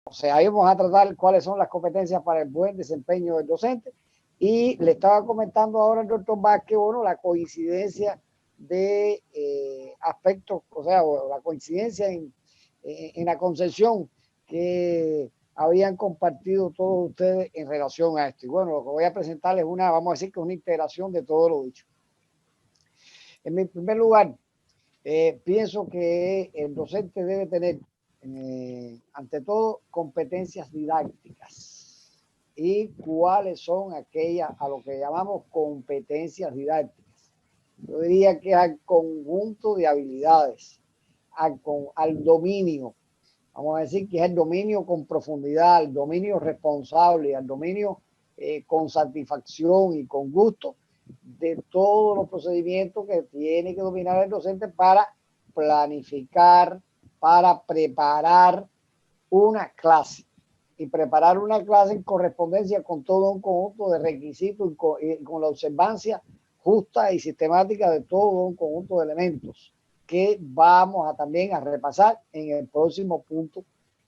O sea, ahí vamos a tratar cuáles son las competencias para el buen desempeño del docente. Y le estaba comentando ahora al doctor Vázquez, bueno, la coincidencia de aspectos, o sea, la coincidencia en la concepción que habían compartido todos ustedes en relación a esto. Y bueno, lo que voy a presentarles es una, vamos a decir que es una integración de todo lo dicho. En mi primer lugar, pienso que el docente debe tener, ante todo, competencias didácticas. ¿Y cuáles son aquellas a lo que llamamos competencias didácticas? Yo diría que al conjunto de habilidades, al dominio. Vamos a decir que es el dominio con profundidad, el dominio responsable, el dominio con satisfacción y con gusto de todos los procedimientos que tiene que dominar el docente para planificar, para preparar una clase. Y preparar una clase en correspondencia con todo un conjunto de requisitos y con la observancia justa y sistemática de todo un conjunto de elementos que vamos a también a repasar en el próximo punto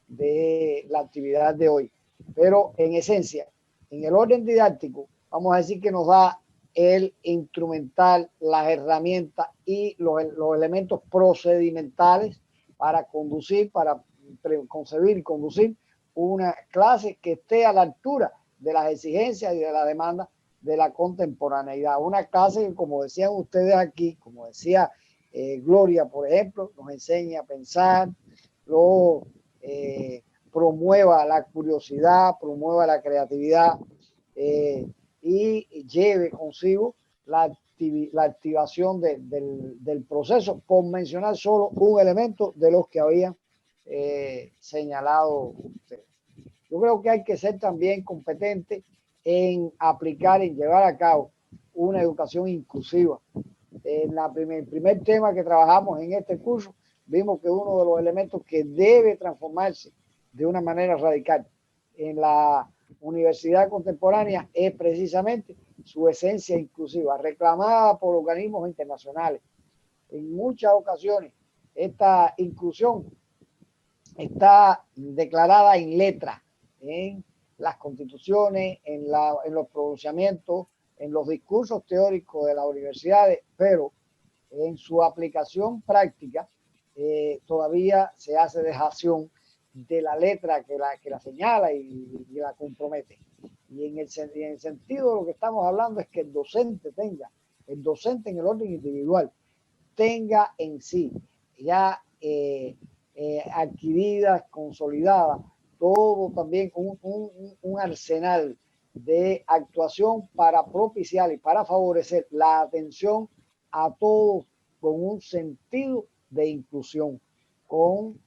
de la actividad de hoy. Pero en esencia, en el orden didáctico, vamos a decir que nos da el instrumental, las herramientas y los elementos procedimentales para conducir, para concebir y conducir una clase que esté a la altura de las exigencias y de la demanda de la contemporaneidad. Una clase que, como decían ustedes aquí, como decía Gloria, por ejemplo, nos enseña a pensar, promueva la curiosidad, promueva la creatividad y lleve consigo la activación del proceso, por mencionar solo un elemento de los que habían señalado ustedes. Yo creo que hay que ser también competente en aplicar, en llevar a cabo una educación inclusiva. En el primer tema que trabajamos en este curso, vimos que uno de los elementos que debe transformarse de una manera radical en la universidad contemporánea es precisamente su esencia inclusiva, reclamada por organismos internacionales. En muchas ocasiones, esta inclusión está declarada en letra, en las constituciones, en los pronunciamientos, en los discursos teóricos de las universidades, pero en su aplicación práctica todavía se hace dejación de la letra que la señala y la compromete. Y en el sentido de lo que estamos hablando es que el docente en el orden individual, tenga en sí ya adquiridas, consolidadas, todo también un arsenal de actuación para propiciar y para favorecer la atención a todos con un sentido de inclusión, con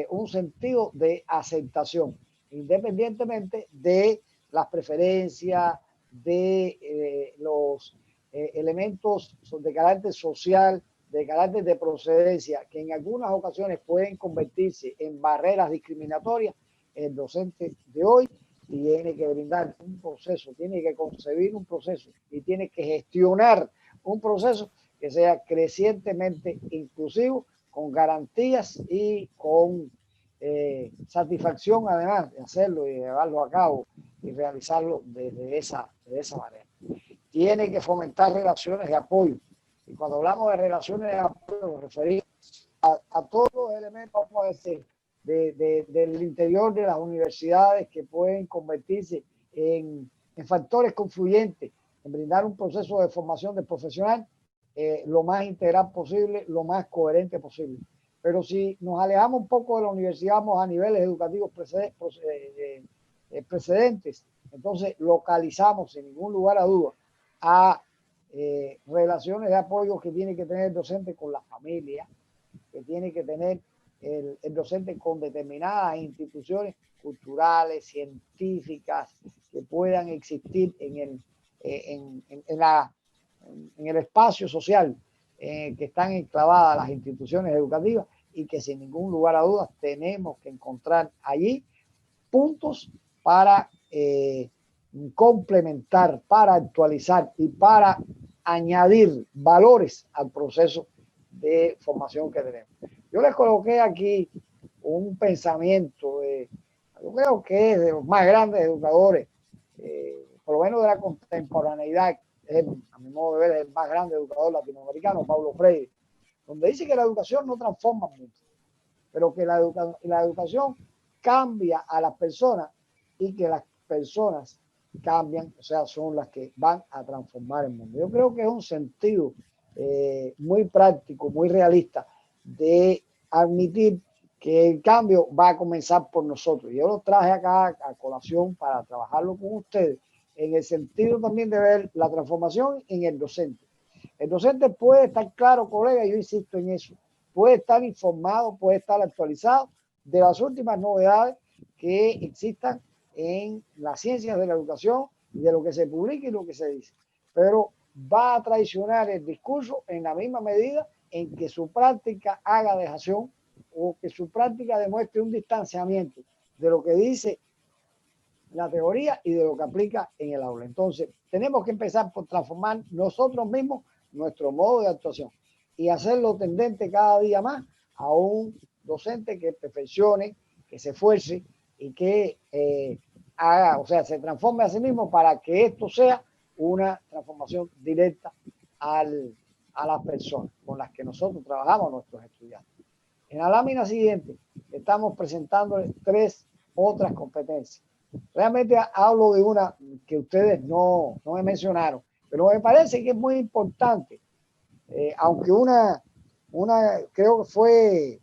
un sentido de aceptación, independientemente de las preferencias, de los elementos de carácter social, de carácter de procedencia, que en algunas ocasiones pueden convertirse en barreras discriminatorias. El docente de hoy tiene que brindar un proceso, tiene que concebir un proceso y tiene que gestionar un proceso que sea crecientemente inclusivo, con garantías y con satisfacción, además de hacerlo y llevarlo a cabo y realizarlo de esa manera. Tiene que fomentar relaciones de apoyo. Y cuando hablamos de relaciones de apoyo, nos referimos a todos los elementos, vamos a decir, del interior de las universidades que pueden convertirse en factores confluyentes, en brindar un proceso de formación del profesional lo más integral posible, lo más coherente posible. Pero si nos alejamos un poco de la universidad, vamos a niveles educativos precedentes, entonces localizamos sin ningún lugar a duda a relaciones de apoyo que tiene que tener el docente con la familia, que tiene que tener el docente con determinadas instituciones culturales, científicas, que puedan existir en el espacio social que están enclavadas las instituciones educativas, y que sin ningún lugar a dudas tenemos que encontrar allí puntos para complementar, para actualizar y para añadir valores al proceso de formación que tenemos. Yo les coloqué aquí un pensamiento de Yo creo que es de los más grandes educadores, por lo menos de la contemporaneidad, a mi modo de ver, es el más grande educador latinoamericano, Paulo Freire, donde dice que la educación no transforma mucho, pero que la educación cambia a las personas y que las personas cambian, o sea, son las que van a transformar el mundo. Yo creo que es un sentido muy práctico, muy realista de admitir que el cambio va a comenzar por nosotros. Yo lo traje acá a colación para trabajarlo con ustedes en el sentido también de ver la transformación en el docente. El docente puede estar claro, colega, yo insisto en eso, puede estar informado, puede estar actualizado de las últimas novedades que existan en las ciencias de la educación y de lo que se publica y lo que se dice. Pero va a traicionar el discurso en la misma medida en que su práctica haga dejación o que su práctica demuestre un distanciamiento de lo que dice la teoría y de lo que aplica en el aula. Entonces, tenemos que empezar por transformar nosotros mismos nuestro modo de actuación y hacerlo tendente cada día más a un docente que perfeccione, que se esfuerce y que haga, o sea, se transforme a sí mismo para que esto sea una transformación directa a las personas con las que nosotros trabajamos, nuestros estudiantes. En la lámina siguiente estamos presentando 3 otras competencias. Realmente hablo de una que ustedes no me mencionaron, pero me parece que es muy importante, aunque una creo que fue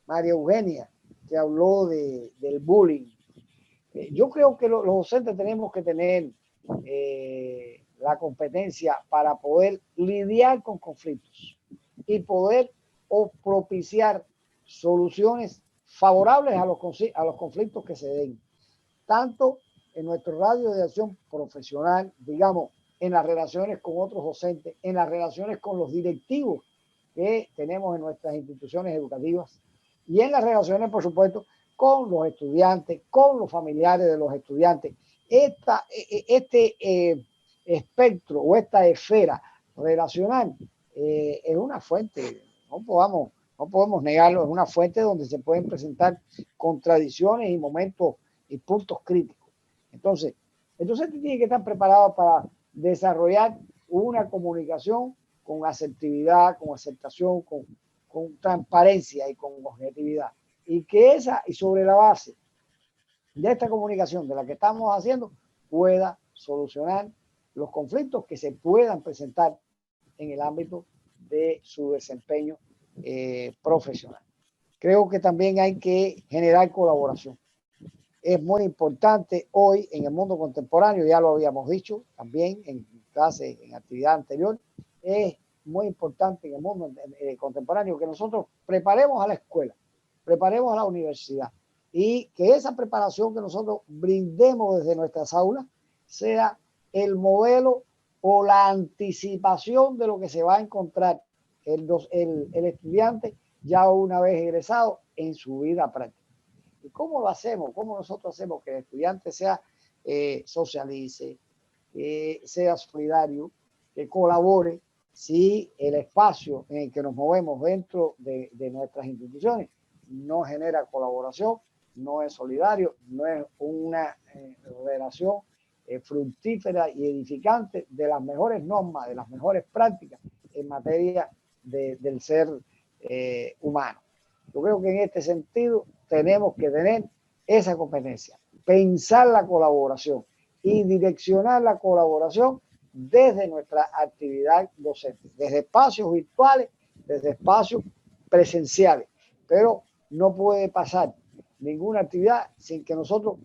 María Eugenia que habló del bullying. Yo creo que los docentes tenemos que tener la competencia para poder lidiar con conflictos y poder propiciar soluciones favorables a los conflictos que se den, tanto en nuestro radio de acción profesional, digamos, en las relaciones con otros docentes, en las relaciones con los directivos que tenemos en nuestras instituciones educativas y en las relaciones, por supuesto, con los estudiantes, con los familiares de los estudiantes. Este espectro o esta esfera relacional es una fuente, no podemos negarlo, es una fuente donde se pueden presentar contradicciones y momentos y puntos críticos. Entonces, el docente tiene que estar preparado para desarrollar una comunicación con asertividad, con aceptación, con transparencia y con objetividad. Y que y sobre la base de esta comunicación de la que estamos haciendo, pueda solucionar los conflictos que se puedan presentar en el ámbito de su desempeño profesional. Creo que también hay que generar colaboración. Es muy importante hoy en el mundo contemporáneo, ya lo habíamos dicho también en clase, en actividad anterior, es muy importante en el mundo contemporáneo que nosotros preparemos a la escuela, preparemos a la universidad y que esa preparación que nosotros brindemos desde nuestras aulas sea el modelo o la anticipación de lo que se va a encontrar el estudiante ya una vez egresado en su vida práctica. ¿Y cómo lo hacemos? ¿Cómo nosotros hacemos que el estudiante sea socialice, sea solidario, que colabore, si el espacio en el que nos movemos dentro de nuestras instituciones no genera colaboración, no es solidario, no es una relación fructífera y edificante de las mejores normas, de las mejores prácticas en materia del ser humano? Yo creo que en este sentido tenemos que tener esa competencia, pensar la colaboración y direccionar la colaboración desde nuestra actividad docente, desde espacios virtuales, desde espacios presenciales, pero no puede pasar ninguna actividad sin que nosotros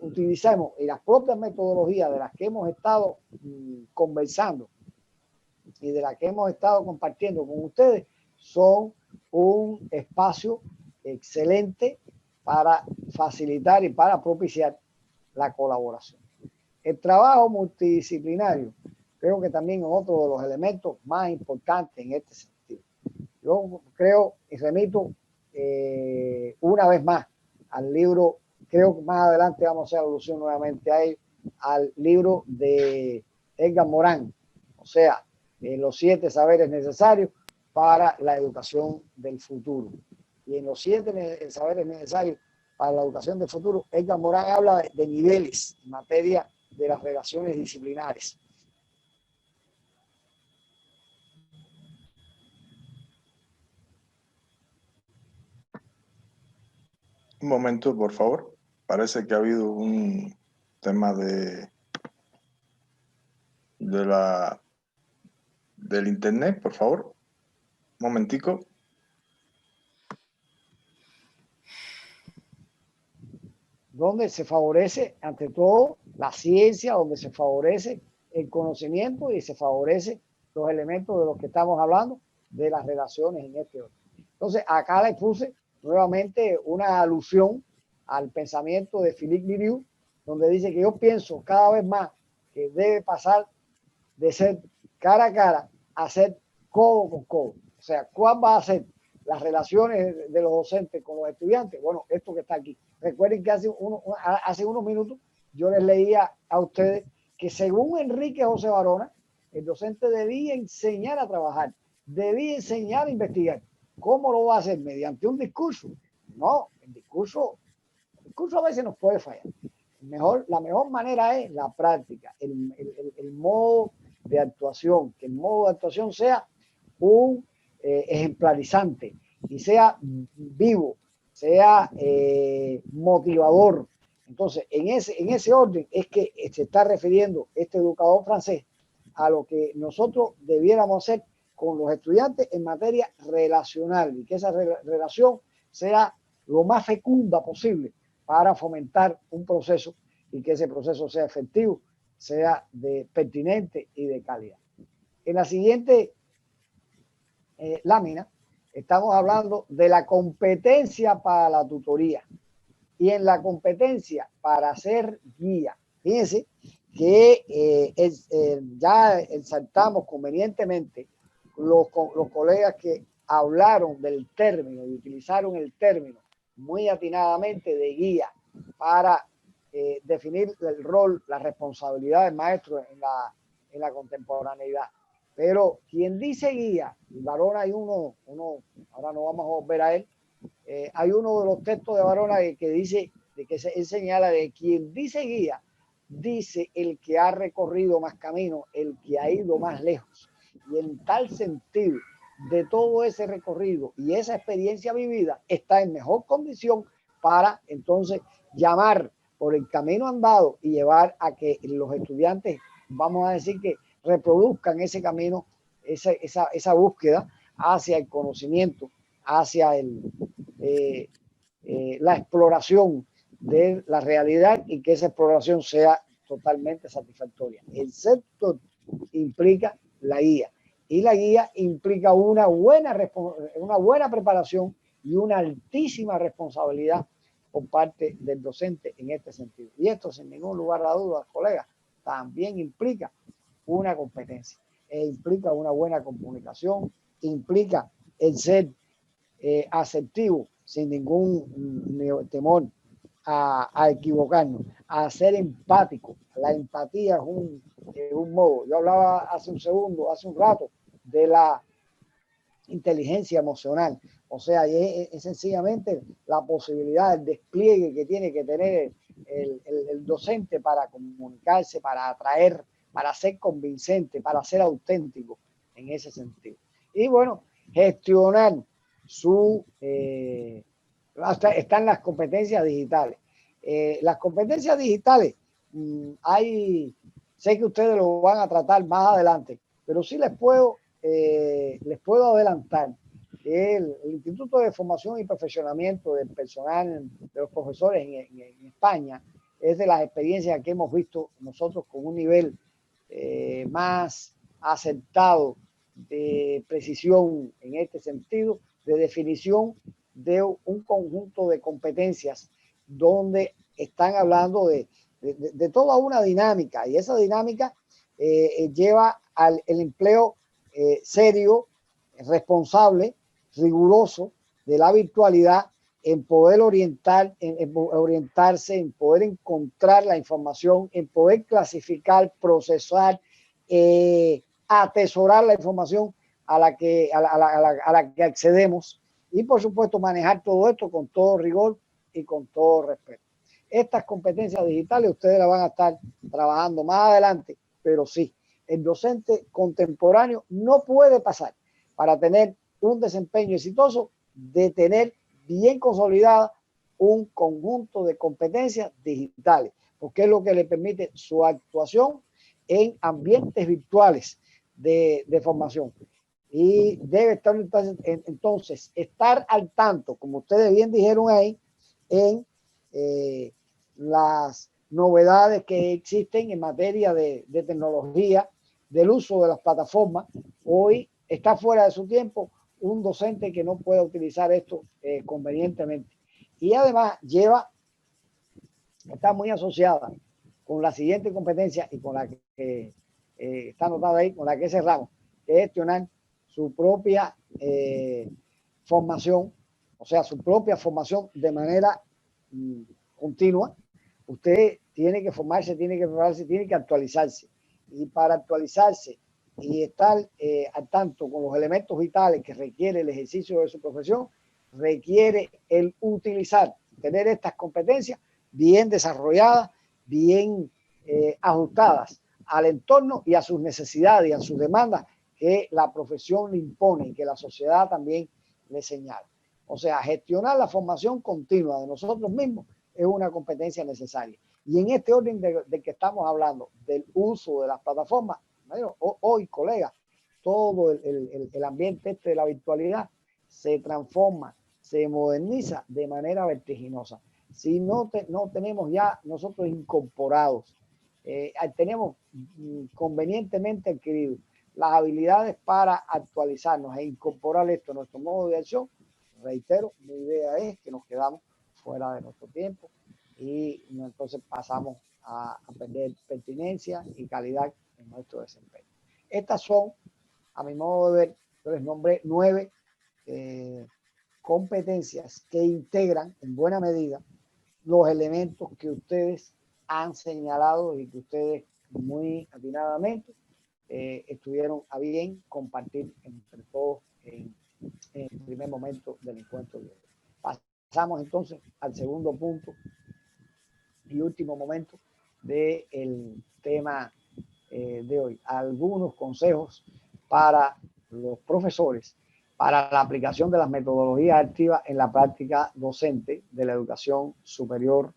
utilicemos las propias metodologías de las que hemos estado conversando y de las que hemos estado compartiendo con ustedes. Son un espacio excelente para facilitar y para propiciar la colaboración. El trabajo multidisciplinario creo que también es otro de los elementos más importantes en este sentido. Yo creo y remito una vez más al libro, creo que más adelante vamos a hacer alusión nuevamente a él, al libro de Edgar Morin, o sea, los 7 saberes necesarios para la educación del futuro. Y en los 7 saberes necesarios para la educación del futuro, Edgar Morán habla de niveles en materia de las relaciones disciplinares. Un momento, por favor. Parece que ha habido un tema del internet, por favor. Un momentico. Donde se favorece, ante todo, la ciencia, donde se favorece el conocimiento y se favorece los elementos de los que estamos hablando, de las relaciones en este orden. Entonces, acá le puse nuevamente una alusión al pensamiento de Philippe Lirieux, donde dice que yo pienso cada vez más que debe pasar de ser cara a cara a ser codo con codo. O sea, ¿cuál va a ser las relaciones de los docentes con los estudiantes? Bueno, esto que está aquí. Recuerden que hace unos minutos yo les leía a ustedes que según Enrique José Barona, el docente debía enseñar a trabajar, debía enseñar a investigar. ¿Cómo lo va a hacer? ¿Mediante un discurso? No, el discurso a veces nos puede fallar. La mejor manera es la práctica, el modo de actuación, que el modo de actuación sea un ejemplarizante y sea vivo, sea motivador. Entonces, en ese orden es que se está refiriendo este educador francés a lo que nosotros debiéramos hacer con los estudiantes en materia relacional y que esa relación sea lo más fecunda posible para fomentar un proceso y que ese proceso sea efectivo, sea pertinente y de calidad. En la siguiente lámina estamos hablando de la competencia para la tutoría y en la competencia para ser guía. Fíjense que ya saltamos convenientemente los colegas que hablaron del término y utilizaron el término muy atinadamente de guía para definir el rol, la responsabilidad del maestro en la contemporaneidad. Pero quien dice guía, y Barona hay uno, ahora no vamos a volver a él, hay uno de los textos de Barona que dice, él señala de quien dice guía, dice el que ha recorrido más camino, el que ha ido más lejos. Y en tal sentido, de todo ese recorrido y esa experiencia vivida, está en mejor condición para entonces llamar por el camino andado y llevar a que los estudiantes, vamos a decir que reproduzcan ese camino, esa búsqueda hacia el conocimiento, hacia la exploración de la realidad y que esa exploración sea totalmente satisfactoria. El sexto implica la guía y la guía implica una buena preparación y una altísima responsabilidad por parte del docente en este sentido. Y esto, sin ningún lugar a dudas, colegas, también implica una competencia, implica una buena comunicación, implica el ser asertivo sin ningún temor a equivocarnos, a ser empático. La empatía es un modo. Yo hablaba hace un rato, de la inteligencia emocional. O sea, es sencillamente la posibilidad, el despliegue que tiene que tener el docente para comunicarse, para atraer, para ser convincente, para ser auténtico en ese sentido. Y bueno, gestionar están las competencias digitales. Las competencias digitales, sé que ustedes lo van a tratar más adelante, pero sí les puedo adelantar que el Instituto de Formación y Perfeccionamiento del Personal de los Profesores en España es de las experiencias que hemos visto nosotros con un nivel más aceptado de precisión en este sentido, de definición de un conjunto de competencias donde están hablando de toda una dinámica, y esa dinámica lleva al empleo serio, responsable, riguroso de la virtualidad en poder orientarse, en poder encontrar la información, en poder clasificar, procesar, atesorar la información a la que accedemos y por supuesto manejar todo esto con todo rigor, y con todo respeto. Estas competencias digitales ustedes las van a estar trabajando más adelante, pero sí, el docente contemporáneo no puede pasar para tener un desempeño exitoso de tener bien consolidada un conjunto de competencias digitales, porque es lo que le permite su actuación en ambientes virtuales de formación. Y debe estar entonces estar al tanto, como ustedes bien dijeron ahí, en las novedades que existen en materia de tecnología, del uso de las plataformas. Hoy está fuera de su tiempo un docente que no pueda utilizar esto convenientemente. Y además está muy asociada con la siguiente competencia y con la que está anotada ahí, con la que cerramos, que es gestionar su propia formación, o sea, su propia formación de manera continua. Usted tiene que formarse, tiene que prepararse, tiene que actualizarse. Y para actualizarse y estar al tanto con los elementos vitales que requiere el ejercicio de su profesión, requiere el utilizar, tener estas competencias bien desarrolladas, bien ajustadas al entorno y a sus necesidades y a sus demandas que la profesión le impone y que la sociedad también le señala. O sea, gestionar la formación continua de nosotros mismos es una competencia necesaria. Y en este orden de que estamos hablando, del uso de las plataformas, hoy, colegas, todo el ambiente de la virtualidad se transforma, se moderniza de manera vertiginosa. Si no tenemos ya nosotros incorporados, tenemos convenientemente adquirido las habilidades para actualizarnos e incorporar esto a nuestro modo de acción, reitero, mi idea es que nos quedamos fuera de nuestro tiempo y entonces pasamos a perder pertinencia y calidad en nuestro desempeño. Estas son, a mi modo de ver, yo les nombré 9 competencias que integran en buena medida los elementos que ustedes han señalado y que ustedes muy atinadamente estuvieron a bien compartir entre todos en el primer momento del encuentro de hoy. Pasamos entonces al segundo punto y último momento del tema de hoy. Algunos consejos para los profesores para la aplicación de las metodologías activas en la práctica docente de la educación superior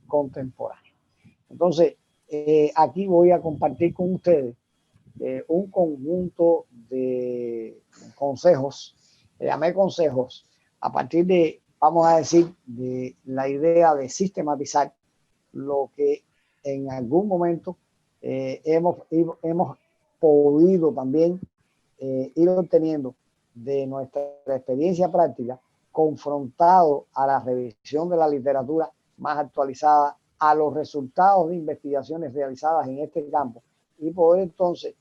contemporánea. Entonces, aquí voy a compartir con ustedes un conjunto de consejos, le llamé consejos, a partir de, vamos a decir, de la idea de sistematizar lo que en algún momento hemos podido también ir obteniendo de nuestra experiencia práctica, confrontado a la revisión de la literatura más actualizada, a los resultados de investigaciones realizadas en este campo y poder entonces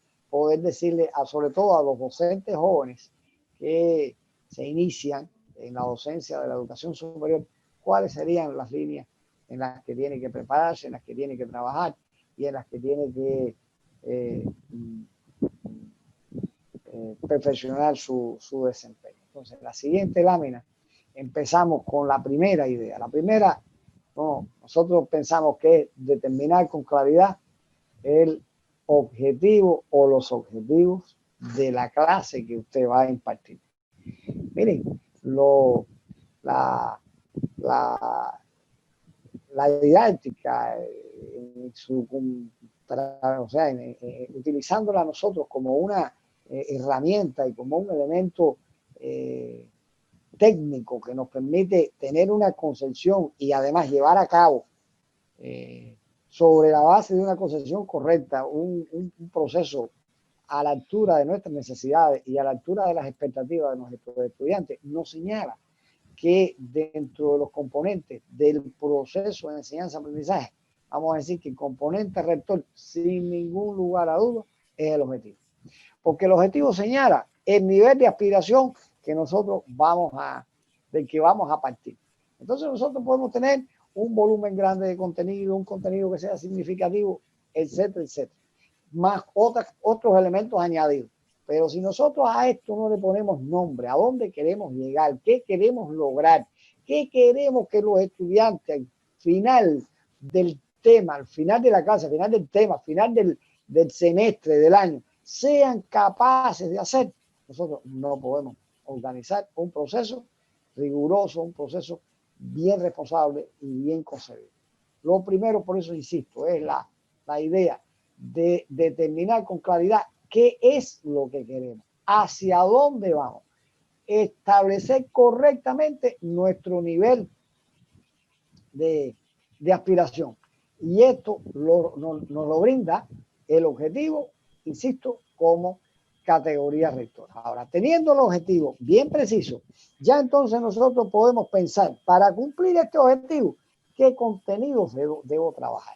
decirle sobre todo a los docentes jóvenes que se inician en la docencia de la educación superior, cuáles serían las líneas en las que tiene que prepararse, en las que tiene que trabajar y en las que tiene que perfeccionar su desempeño. Entonces, la siguiente lámina, empezamos con la primera idea. La primera, no, nosotros pensamos que es determinar con claridad el objetivo o los objetivos de la clase que usted va a impartir. Miren, la didáctica, o sea, utilizándola nosotros como una herramienta y como un elemento técnico que nos permite tener una concepción y además llevar a cabo sobre la base de una concepción correcta, un proceso a la altura de nuestras necesidades y a la altura de las expectativas de nuestros estudiantes, nos señala que dentro de los componentes del proceso de enseñanza-aprendizaje, vamos a decir que el componente rector, sin ningún lugar a duda, es el objetivo. Porque el objetivo señala el nivel de aspiración que nosotros del que vamos a partir. Entonces nosotros podemos tener un volumen grande de contenido, un contenido que sea significativo, etcétera, etcétera. Más otros elementos añadidos. Pero si nosotros a esto no le ponemos nombre, a dónde queremos llegar, qué queremos lograr, ¿Qué queremos que los estudiantes al final del tema, al final de la clase, al final del tema, al final del semestre, del año, sean capaces de hacer? Nosotros no podemos organizar un proceso riguroso, un proceso bien responsable y bien concebido. Lo primero, por eso insisto, es la idea de determinar con claridad qué es lo que queremos, hacia dónde vamos, establecer correctamente nuestro nivel de aspiración. Y esto nos lo brinda el objetivo, insisto, como categoría rectora. Ahora, teniendo el objetivo bien preciso, ya entonces nosotros podemos pensar, para cumplir este objetivo, qué contenidos debo trabajar,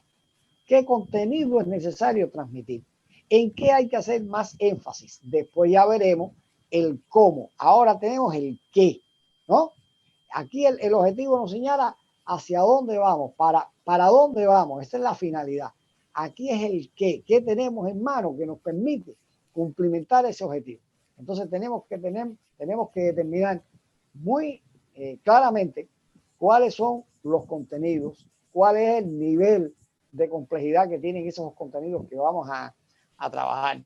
qué contenido es necesario transmitir, en qué hay que hacer más énfasis. Después ya veremos el cómo. Ahora tenemos el qué, ¿no? Aquí el objetivo nos señala hacia dónde vamos, para dónde vamos. Esa es la finalidad. Aquí es el qué tenemos en mano que nos permite cumplimentar ese objetivo. Entonces tenemos que determinar muy claramente cuáles son los contenidos, cuál es el nivel de complejidad que tienen esos contenidos que vamos a trabajar,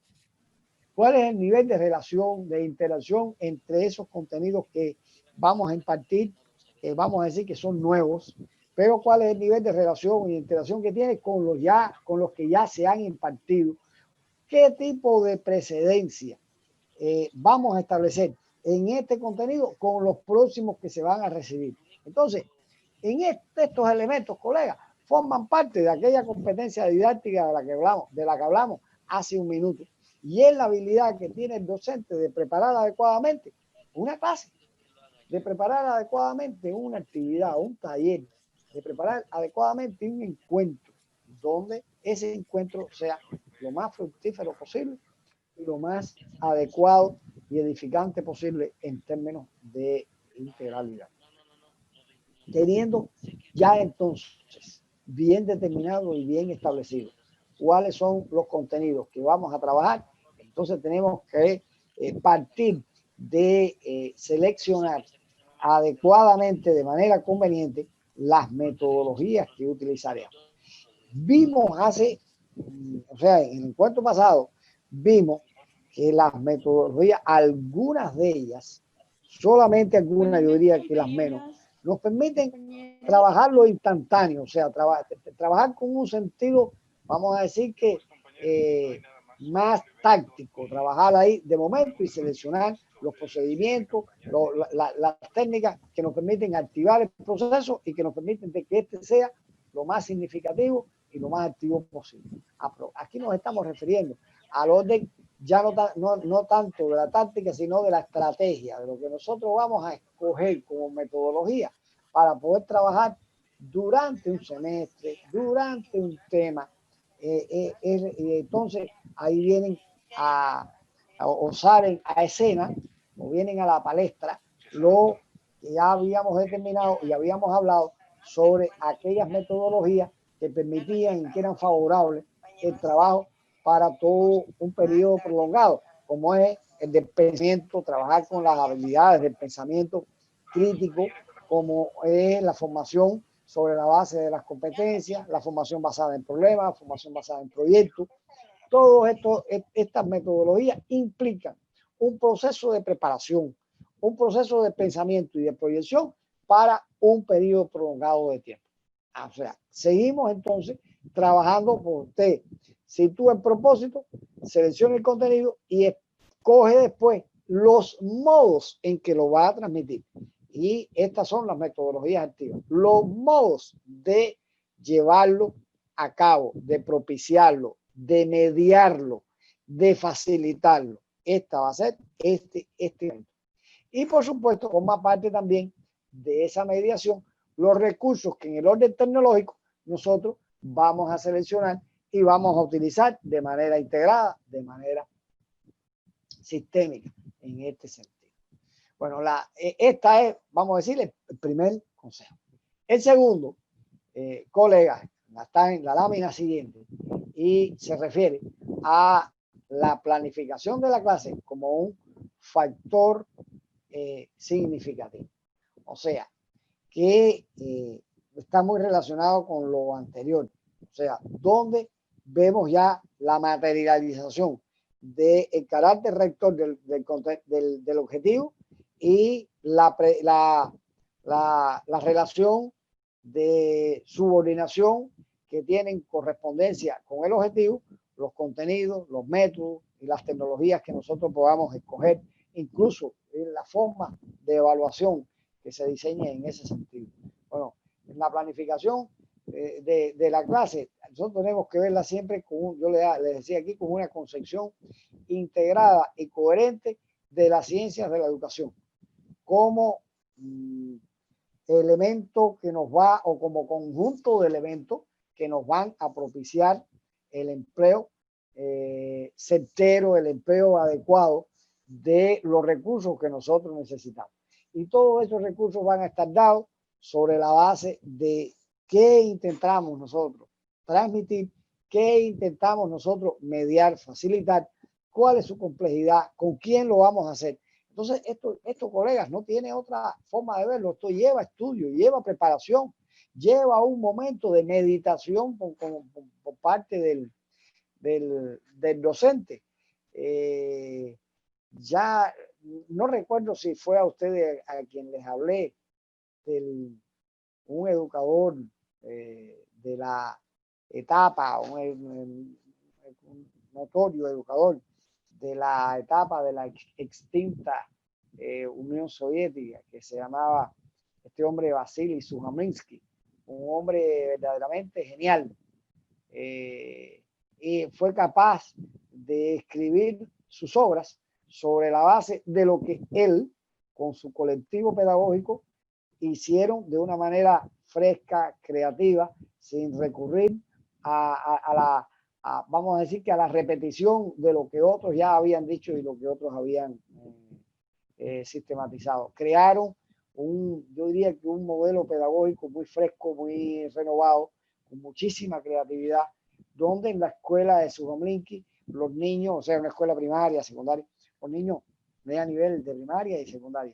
cuál es el nivel de relación, de interacción entre esos contenidos que vamos a impartir, que vamos a decir que son nuevos, pero cuál es el nivel de relación y interacción que tiene con los que ya se han impartido, qué tipo de precedencia vamos a establecer en este contenido con los próximos que se van a recibir. Entonces, en estos elementos, colegas, forman parte de aquella competencia didáctica de la que hablamos hace un minuto. Y es la habilidad que tiene el docente de preparar adecuadamente una clase, de preparar adecuadamente una actividad, un taller, de preparar adecuadamente un encuentro, donde ese encuentro sea lo más fructífero posible y lo más adecuado y edificante posible en términos de integralidad. Teniendo ya entonces bien determinado y bien establecido cuáles son los contenidos que vamos a trabajar, entonces tenemos que partir de seleccionar adecuadamente, de manera conveniente, las metodologías que utilizaremos. Vimos en el encuentro pasado, vimos que las metodologías, algunas de ellas, solamente algunas, yo diría que las menos, nos permiten trabajar lo instantáneo, o sea, trabajar con un sentido, vamos a decir que más táctico, trabajar ahí de momento y seleccionar los procedimientos, las técnicas que nos permiten activar el proceso y que nos permiten de que este sea lo más significativo y lo más activo posible. Aquí nos estamos refiriendo al orden ya no tanto de la táctica, sino de la estrategia, de lo que nosotros vamos a escoger como metodología para poder trabajar durante un semestre, durante un tema. Entonces, ahí vienen o salen a escena, o vienen a la palestra, lo que ya habíamos determinado y habíamos hablado sobre aquellas metodologías que permitían y que eran favorables el trabajo para todo un periodo prolongado, como es el del pensamiento, trabajar con las habilidades del pensamiento crítico, como es la formación sobre la base de las competencias, la formación basada en problemas, la formación basada en proyectos. Estas metodologías implican un proceso de preparación, un proceso de pensamiento y de proyección para un periodo prolongado de tiempo. O sea, seguimos entonces trabajando por usted. Sitúa el propósito, selecciona el contenido y escoge después los modos en que lo va a transmitir. Y estas son las metodologías activas. Los modos de llevarlo a cabo, de propiciarlo, de mediarlo, de facilitarlo. Esta va a ser este evento. Y por supuesto, forma parte también de esa mediación los recursos que en el orden tecnológico nosotros vamos a seleccionar y vamos a utilizar de manera integrada, de manera sistémica en este sentido. Bueno, esta es, vamos a decir, el primer consejo. El segundo, colegas, está en la lámina siguiente y se refiere a la planificación de la clase como un factor significativo. O sea, que está muy relacionado con lo anterior. O sea, donde vemos ya la materialización del carácter rector del objetivo y la relación de subordinación que tienen correspondencia con el objetivo, los contenidos, los métodos y las tecnologías que nosotros podamos escoger, incluso en la forma de evaluación que se diseñe en ese sentido. Bueno, en la planificación de la clase, nosotros tenemos que verla siempre con, yo le decía aquí, con una concepción integrada y coherente de las ciencias de la educación, como elemento que nos va, o como conjunto de elementos que nos van a propiciar el empleo certero, el empleo adecuado de los recursos que nosotros necesitamos. Y todos esos recursos van a estar dados sobre la base de qué intentamos nosotros transmitir, qué intentamos nosotros mediar, facilitar, cuál es su complejidad, con quién lo vamos a hacer. Entonces, esto, colegas, no tiene otra forma de verlo. Esto lleva estudio, lleva preparación, lleva un momento de meditación por parte del docente. Ya no recuerdo si fue a ustedes a quien les hablé un educador de la etapa, un notorio educador de la etapa de la extinta Unión Soviética, que se llamaba este hombre Vasily Sujaminsky, un hombre verdaderamente genial, y fue capaz de escribir sus obras sobre la base de lo que él, con su colectivo pedagógico, hicieron de una manera fresca, creativa, sin recurrir vamos a decir que a la repetición de lo que otros ya habían dicho y lo que otros habían sistematizado. Crearon yo diría que un modelo pedagógico muy fresco, muy renovado, con muchísima creatividad, donde en la escuela de Sujaminsky los niños, o sea, una escuela primaria, secundaria, los niños de a nivel de primaria y secundaria,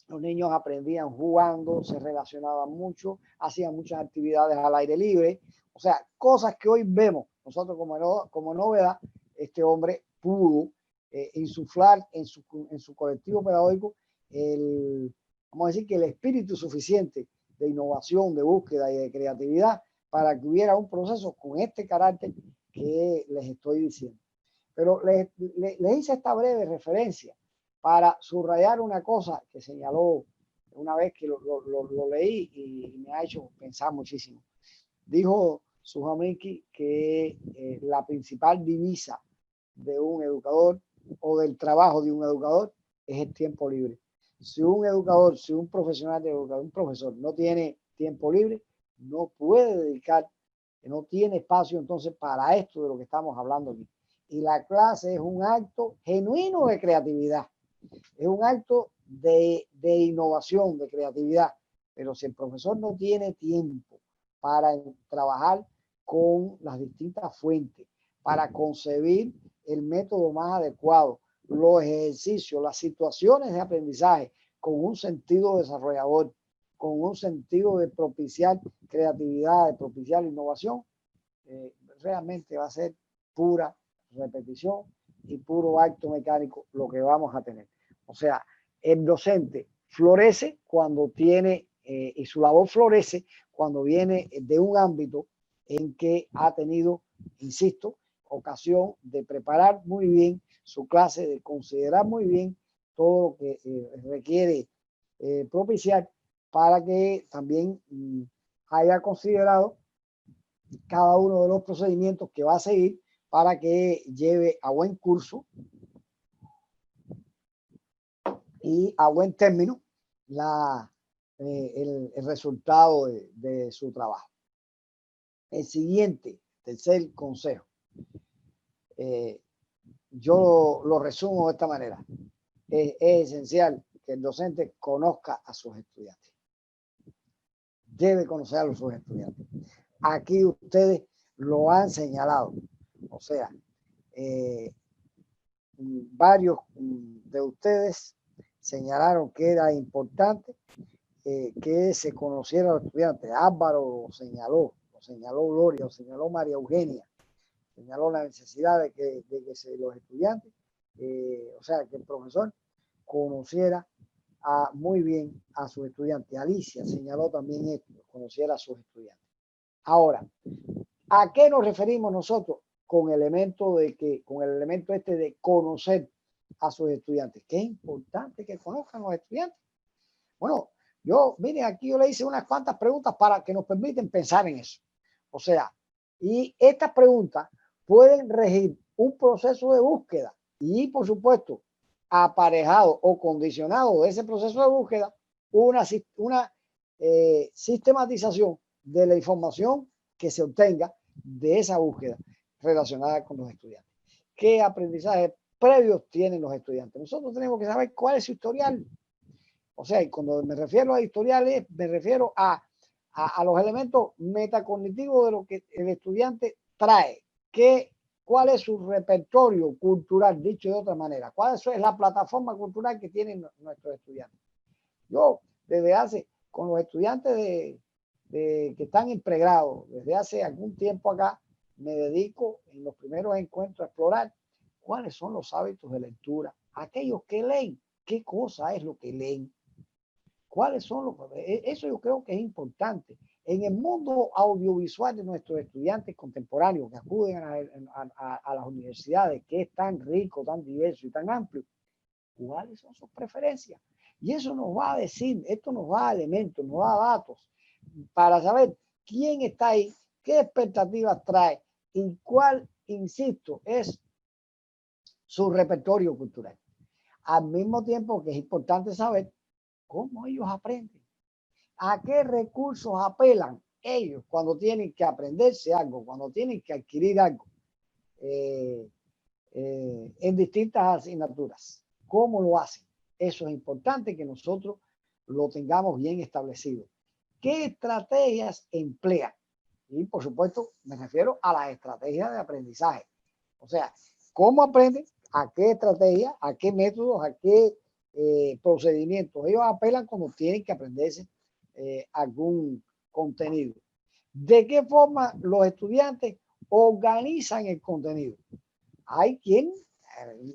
los niños aprendían jugando, se relacionaban mucho, hacían muchas actividades al aire libre, o sea, cosas que hoy vemos nosotros como novedad. Este hombre pudo insuflar en su colectivo pedagógico vamos a decir que el espíritu suficiente de innovación, de búsqueda y de creatividad para que hubiera un proceso con este carácter que les estoy diciendo. Pero les hice esta breve referencia para subrayar una cosa que señaló una vez que lo leí y me ha hecho pensar muchísimo. Dijo Sujaminsky que la principal divisa de un educador o del trabajo de un educador es el tiempo libre. Si un educador, si un profesional de educación, un profesor no tiene tiempo libre, no puede dedicar, no tiene espacio entonces para esto de lo que estamos hablando aquí. Y la clase es un acto genuino de creatividad, es un acto de innovación, de creatividad. Pero si el profesor no tiene tiempo para trabajar con las distintas fuentes, para concebir el método más adecuado, los ejercicios, las situaciones de aprendizaje con un sentido desarrollador, con un sentido de propiciar creatividad, de propiciar innovación, realmente va a ser pura repetición y puro acto mecánico lo que vamos a tener. O sea, el docente florece cuando tiene, y su labor florece cuando viene de un ámbito en que ha tenido, insisto, ocasión de preparar muy bien su clase, de considerar muy bien todo lo que requiere propiciar, para que también haya considerado cada uno de los procedimientos que va a seguir para que lleve a buen curso y a buen término el resultado de su trabajo. El siguiente, tercer consejo, yo lo resumo de esta manera. Es esencial que el docente conozca a sus estudiantes. Debe conocer a sus estudiantes. Aquí ustedes lo han señalado. O sea, varios de ustedes señalaron que era importante que se conociera a los estudiantes. Álvaro lo señaló Gloria, lo señaló María Eugenia, señaló la necesidad de que los estudiantes, o sea, que el profesor conociera muy bien a sus estudiantes. Alicia señaló también esto, conociera a sus estudiantes. Ahora, ¿a qué nos referimos nosotros con el elemento este de conocer a sus estudiantes? Que es importante que conozcan a los estudiantes. Bueno, miren, aquí yo le hice unas cuantas preguntas para que nos permiten pensar en eso. O sea, y estas preguntas pueden regir un proceso de búsqueda y, por supuesto, aparejado o condicionado de ese proceso de búsqueda, una sistematización de la información que se obtenga de esa búsqueda relacionada con los estudiantes. ¿Qué aprendizajes previos tienen los estudiantes? Nosotros tenemos que saber cuál es su historial. O sea, y cuando me refiero a historiales, me refiero a los elementos metacognitivos de lo que el estudiante trae. ¿Cuál es su repertorio cultural, dicho de otra manera? ¿Cuál es la plataforma cultural que tienen nuestros estudiantes? Yo, con los estudiantes que están en pregrado, desde hace algún tiempo acá, me dedico en los primeros encuentros a explorar cuáles son los hábitos de lectura. Aquellos que leen, ¿qué cosa es lo que leen? ¿Cuáles son los? Eso yo creo que es importante. En el mundo audiovisual de nuestros estudiantes contemporáneos que acuden a las universidades, que es tan rico, tan diverso y tan amplio, ¿cuáles son sus preferencias? Y eso nos va a decir, esto nos va a elementos, nos va a datos para saber quién está ahí, qué expectativas trae y cuál, insisto, es su repertorio cultural. Al mismo tiempo que es importante saber cómo ellos aprenden, a qué recursos apelan ellos cuando tienen que aprenderse algo, cuando tienen que adquirir algo en distintas asignaturas. ¿Cómo lo hacen? Eso es importante que nosotros lo tengamos bien establecido. ¿Qué estrategias emplean? Y por supuesto me refiero a las estrategias de aprendizaje. O sea, ¿cómo aprenden? ¿A qué estrategia? ¿A qué métodos? ¿A qué procedimientos? Ellos apelan cuando tienen que aprenderse algún contenido. ¿De qué forma los estudiantes organizan el contenido? Hay quien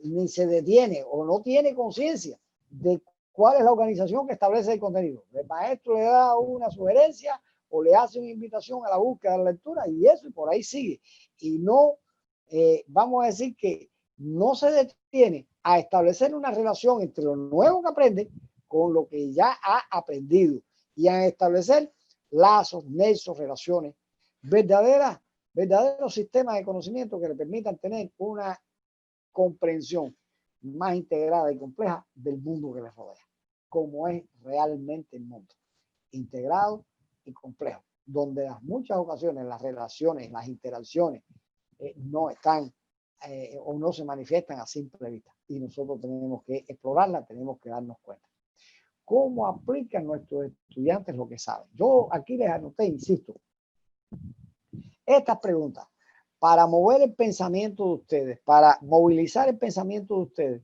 ni se detiene o no tiene conciencia de cuál es la organización que establece el contenido. El maestro le da una sugerencia o le hace una invitación a la búsqueda de la lectura y eso, y por ahí sigue. Y no, vamos a decir que no se detiene a establecer una relación entre lo nuevo que aprende con lo que ya ha aprendido y a establecer lazos, nexos, relaciones, verdaderos sistemas de conocimiento que le permitan tener una comprensión más integrada y compleja del mundo que les rodea, como es realmente el mundo, integrado y complejo, donde en muchas ocasiones las relaciones, las interacciones no están o no se manifiestan a simple vista y nosotros tenemos que explorarla, tenemos que darnos cuenta. ¿Cómo aplican nuestros estudiantes lo que saben? Yo aquí les anoté, insisto, estas preguntas para mover el pensamiento de ustedes, para movilizar el pensamiento de ustedes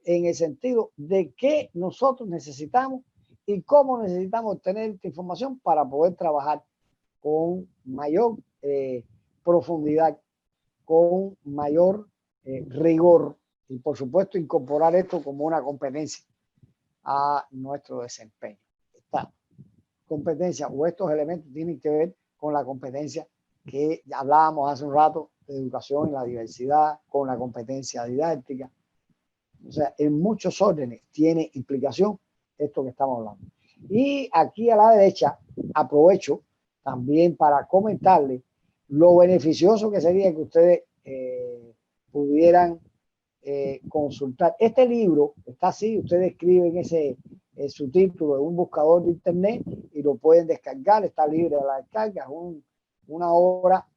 en el sentido de qué nosotros necesitamos y cómo necesitamos obtener esta información para poder trabajar con mayor profundidad, con mayor rigor y por supuesto incorporar esto como una competencia a nuestro desempeño. Esta competencia o estos elementos tienen que ver con la competencia que hablábamos hace un rato de educación en la diversidad, con la competencia didáctica. O sea, en muchos órdenes tiene implicación esto que estamos hablando. Y aquí a la derecha aprovecho también para comentarles lo beneficioso que sería que ustedes pudieran consultar. Este libro está así, ustedes escriben su título en un buscador de internet y lo pueden descargar, está libre de la descarga, es una obra,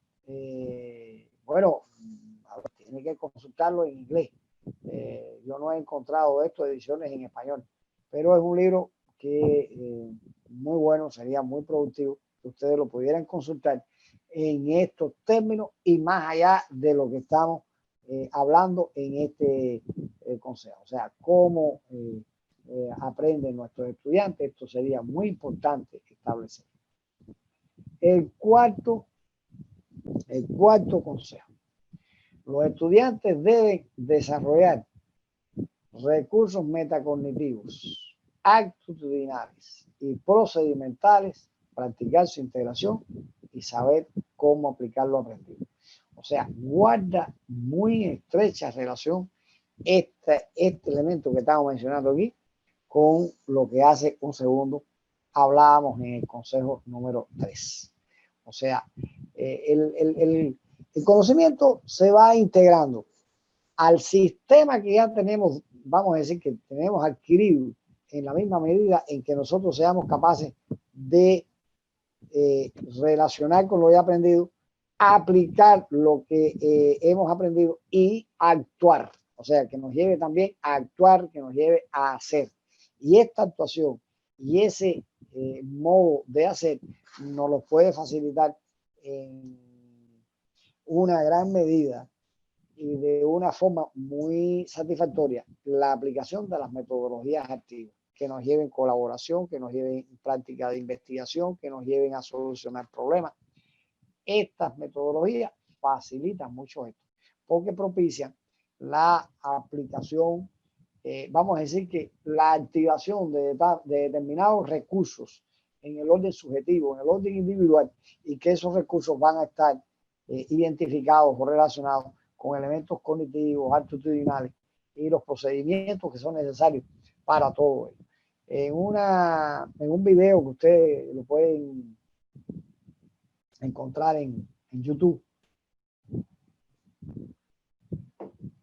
bueno, tiene que consultarlo en inglés. Yo no he encontrado ediciones en español, pero es un libro que muy bueno, sería muy productivo que ustedes lo pudieran consultar en estos términos y más allá de lo que estamos hablando en este consejo. O sea, cómo aprenden nuestros estudiantes. Esto sería muy importante establecer. El cuarto consejo. Los estudiantes deben desarrollar recursos metacognitivos, actitudinales y procedimentales, practicar su integración y saber cómo aplicar lo aprendido. O sea, guarda muy estrecha relación este elemento que estamos mencionando aquí con lo que hace un segundo hablábamos en el consejo número 3. O sea, el conocimiento se va integrando al sistema que ya tenemos, vamos a decir que tenemos adquirido, en la misma medida en que nosotros seamos capaces de relacionar con lo ya aprendido, aplicar lo que hemos aprendido y actuar. O sea, que nos lleve también a actuar, que nos lleve a hacer. Y esta actuación y ese modo de hacer nos lo puede facilitar en una gran medida y de una forma muy satisfactoria la aplicación de las metodologías activas que nos lleven colaboración, que nos lleven práctica de investigación, que nos lleven a solucionar problemas. Estas metodologías facilitan mucho esto porque propician la aplicación, vamos a decir que la activación de determinados recursos en el orden subjetivo, en el orden individual, y que esos recursos van a estar identificados o relacionados con elementos cognitivos, actitudinales y los procedimientos que son necesarios para todo ello. En un video que ustedes lo pueden encontrar en YouTube,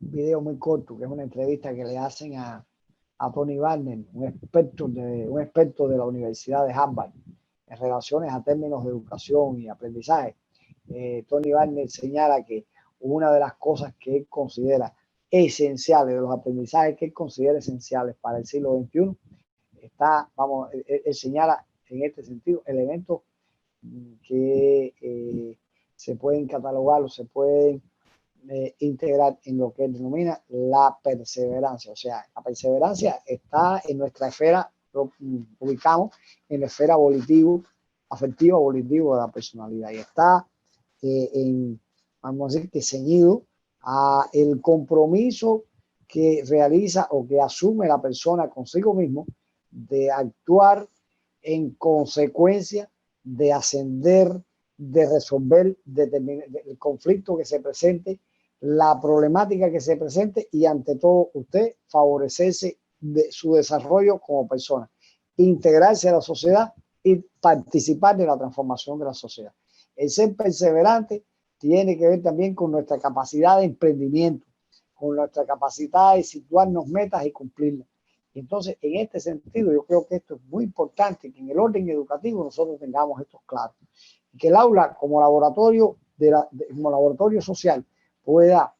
un video muy corto, que es una entrevista que le hacen a Tony Barnett, un experto de la Universidad de Harvard en relaciones a términos de educación y aprendizaje. Tony Barnett señala que una de las cosas que él considera esenciales, de los aprendizajes que él considera esenciales para el siglo XXI, él señala en este sentido elementos que se pueden catalogar o se pueden integrar en lo que él denomina la perseverancia. O sea, la perseverancia está en nuestra esfera, lo ubicamos en la esfera afectiva volitiva de la personalidad, y está vamos a decir que ceñido a el compromiso que realiza o que asume la persona consigo mismo de actuar en consecuencia, de ascender, de resolver el conflicto que se presente, la problemática que se presente, y ante todo usted favorecerse de su desarrollo como persona, integrarse a la sociedad y participar de la transformación de la sociedad. El ser perseverante tiene que ver también con nuestra capacidad de emprendimiento, con nuestra capacidad de situarnos metas y cumplirlas. Entonces, en este sentido, yo creo que esto es muy importante, que en el orden educativo nosotros tengamos esto claro. Y que el aula como laboratorio, como laboratorio social pueda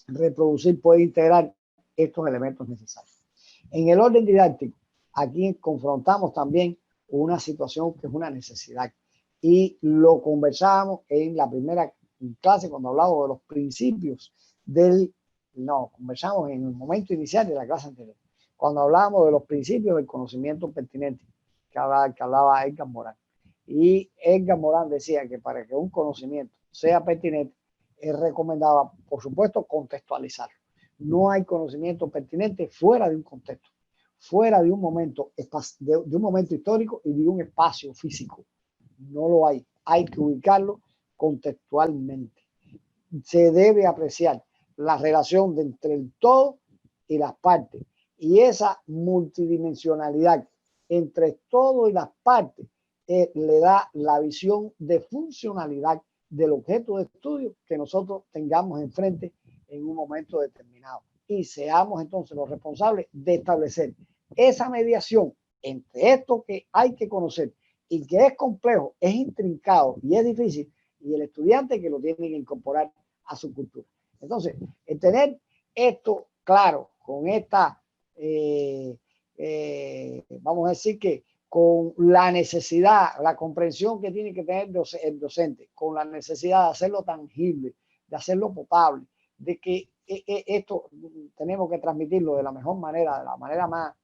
reproducir, pueda integrar estos elementos necesarios. En el orden didáctico, aquí confrontamos también una situación que es una necesidad. Y lo conversamos en la primera clase cuando hablamos de los principios conversamos en el momento inicial de la clase anterior, cuando hablábamos de los principios del conocimiento pertinente, que hablaba Edgar Morin. Y Edgar Morin decía que para que un conocimiento sea pertinente, él recomendaba, por supuesto, contextualizarlo. No hay conocimiento pertinente fuera de un contexto, fuera de un momento histórico y de un espacio físico. No lo hay. Hay que ubicarlo contextualmente. Se debe apreciar la relación entre el todo y las partes. Y esa multidimensionalidad entre el todo y las partes le da la visión de funcionalidad del objeto de estudio que nosotros tengamos enfrente en un momento determinado. Y seamos entonces los responsables de establecer esa mediación entre esto que hay que conocer y que es complejo, es intrincado y es difícil, y el estudiante que lo tiene que incorporar a su cultura. Entonces, el tener esto claro, con esta, vamos a decir que con la necesidad, la comprensión que tiene que tener el docente, con la necesidad de hacerlo tangible, de hacerlo potable, de que esto tenemos que transmitirlo de la mejor manera, de la manera más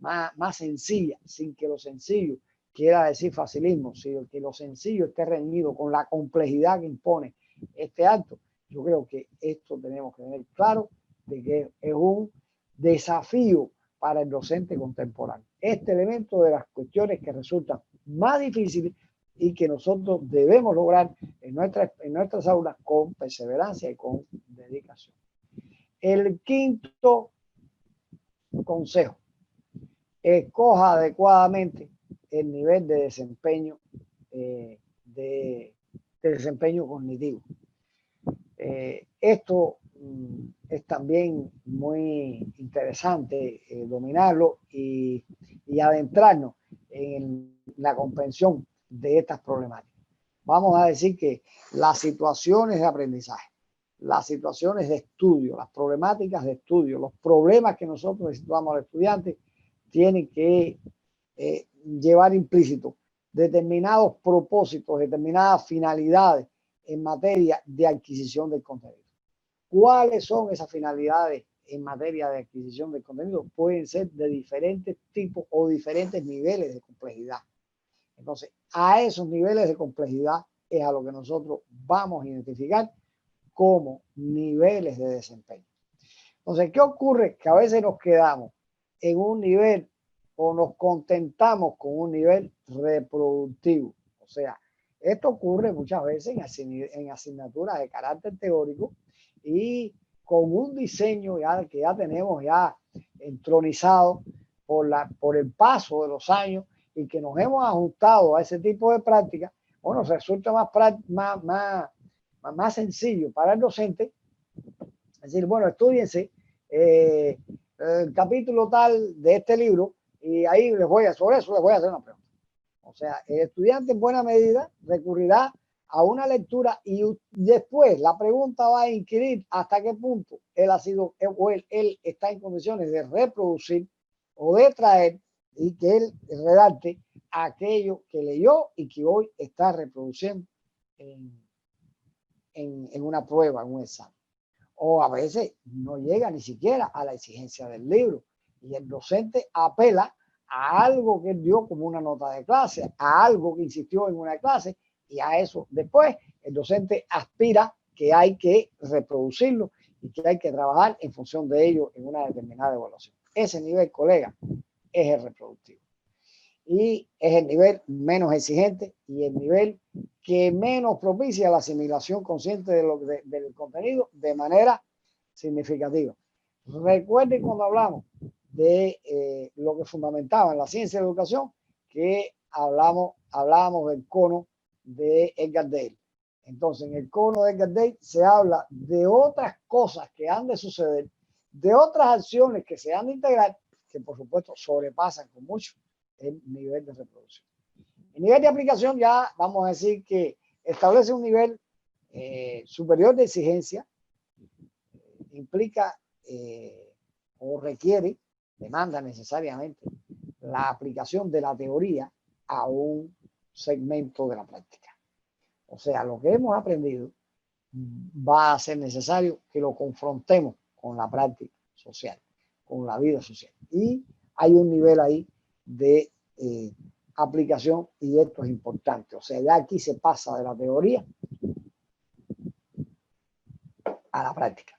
más sencilla, sin que lo sencillo quiera decir facilismo, sino que lo sencillo esté reñido con la complejidad que impone este acto. Yo creo que esto tenemos que tener claro de que es un desafío para el docente contemporáneo. Este elemento de las cuestiones que resultan más difíciles y que nosotros debemos lograr en nuestras aulas con perseverancia y con dedicación. El quinto consejo: escoja adecuadamente el nivel de desempeño, de desempeño cognitivo. Esto es también muy interesante dominarlo y adentrarnos en la comprensión de estas problemáticas. Vamos a decir que las situaciones de aprendizaje, las situaciones de estudio, las problemáticas de estudio, los problemas que nosotros situamos al estudiante tienen que llevar implícito determinados propósitos, determinadas finalidades en materia de adquisición del contenido. ¿Cuáles son esas finalidades en materia de adquisición del contenido? Pueden ser de diferentes tipos o diferentes niveles de complejidad. Entonces, a esos niveles de complejidad es a lo que nosotros vamos a identificar como niveles de desempeño. Entonces, ¿qué ocurre? Que a veces nos quedamos en un nivel o nos contentamos con un nivel reproductivo. O sea, esto ocurre muchas veces en asignaturas de carácter teórico y con un diseño que ya tenemos ya entronizado por el paso de los años y que nos hemos ajustado a ese tipo de práctica. Bueno, resulta más sencillo para el docente decir, bueno, estudiense el capítulo tal de este libro y ahí sobre eso les voy a hacer una pregunta. O sea, el estudiante en buena medida recurrirá a una lectura y después la pregunta va a inquirir hasta qué punto él está en condiciones de reproducir o de traer y que él redacte aquello que leyó y que hoy está reproduciendo en una prueba, en un examen. O a veces no llega ni siquiera a la exigencia del libro y el docente apela a algo que él dio como una nota de clase, a algo que insistió en una clase y a eso después el docente aspira que hay que reproducirlo y que hay que trabajar en función de ello en una determinada evaluación. Ese nivel, colega, es el reproductivo y es el nivel menos exigente y el nivel que menos propicia la asimilación consciente del contenido de manera significativa. Recuerden cuando hablamos de lo que fundamentaba en la ciencia de la educación, que hablábamos del cono de Edgar Dale. Entonces, en el cono de Edgar Dale se habla de otras cosas que han de suceder, de otras acciones que se han de integrar, que por supuesto sobrepasan con mucho el nivel de reproducción. El nivel de aplicación ya vamos a decir que establece un nivel superior de exigencia, implica o requiere, demanda necesariamente la aplicación de la teoría a un segmento de la práctica. O sea, lo que hemos aprendido va a ser necesario que lo confrontemos con la práctica social, con la vida social. Y hay un nivel ahí de aplicación y esto es importante. O sea, ya aquí se pasa de la teoría a la práctica.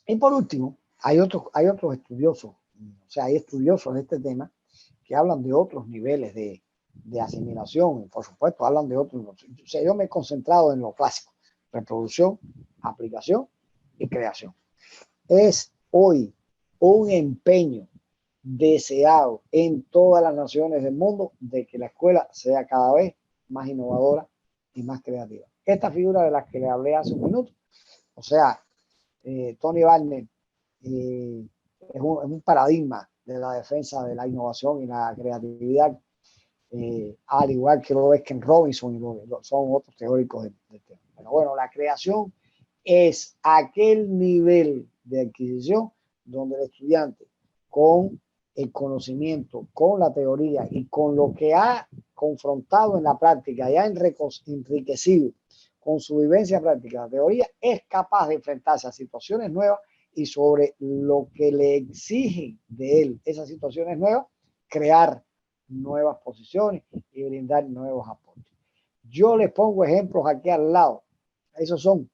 Y por último, hay otros estudiosos, o sea, hay estudiosos de este tema que hablan de otros niveles de asimilación y por supuesto hablan de otros. O sea, yo me he concentrado en lo clásico: reproducción, aplicación y creación. Es hoy un empeño deseado en todas las naciones del mundo de que la escuela sea cada vez más innovadora y más creativa. Esta figura de la que le hablé hace un minuto, o sea, Tony Barnett es un paradigma de la defensa de la innovación y la creatividad, al igual que lo es Ken Robinson y son otros teóricos del tema. Pero bueno, la creación es aquel nivel de adquisición donde el estudiante, con el conocimiento, con la teoría y con lo que ha confrontado en la práctica y ha enriquecido con su vivencia práctica, la teoría, es capaz de enfrentarse a situaciones nuevas y sobre lo que le exigen de él esas situaciones nuevas, crear nuevas posiciones y brindar nuevos aportes. Yo les pongo ejemplos aquí al lado. Esos son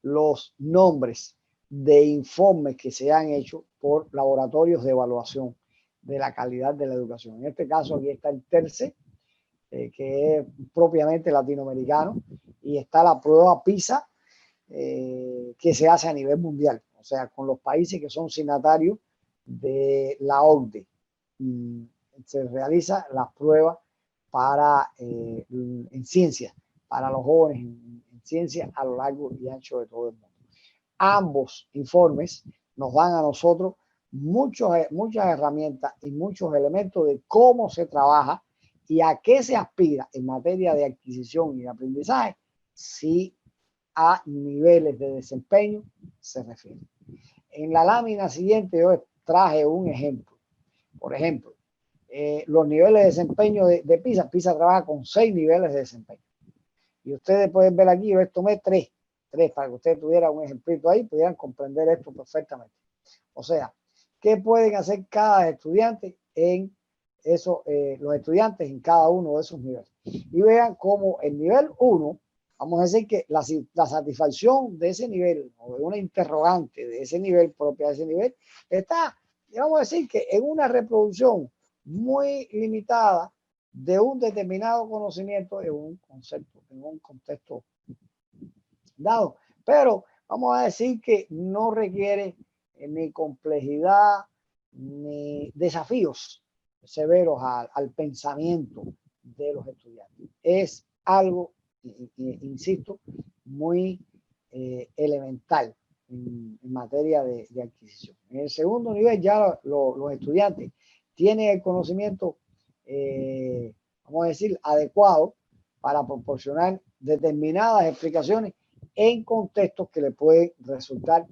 los nombres de informes que se han hecho por laboratorios de evaluación de la calidad de la educación. En este caso aquí está el TERCE, que es propiamente latinoamericano, y está la prueba PISA, que se hace a nivel mundial, o sea, con los países que son signatarios de la OCDE. Se realiza las pruebas para, en ciencia, para los jóvenes en ciencia a lo largo y ancho de todo el mundo. Ambos informes nos dan a nosotros muchas herramientas y muchos elementos de cómo se trabaja y a qué se aspira en materia de adquisición y de aprendizaje si a niveles de desempeño se refiere. En la lámina siguiente yo traje un ejemplo. Por ejemplo, los niveles de desempeño de PISA. PISA trabaja con 6 niveles de desempeño. Y ustedes pueden ver aquí, yo tomé 3 para que ustedes tuvieran un ejemplito ahí, pudieran comprender esto perfectamente. O sea, ¿qué pueden hacer cada estudiante en eso, los estudiantes en cada uno de esos niveles? Y vean cómo el nivel 1, vamos a decir que la satisfacción de ese nivel o de una interrogante de ese nivel, propia de ese nivel, está, vamos a decir que en una reproducción muy limitada de un determinado conocimiento en un concepto, en un contexto dado. Pero vamos a decir que no requiere ni complejidad ni desafíos severos al pensamiento de los estudiantes. Es algo, insisto, muy elemental en materia de adquisición. En el segundo nivel ya los estudiantes tienen el conocimiento, vamos a decir, adecuado para proporcionar determinadas explicaciones en contextos que le pueden resultar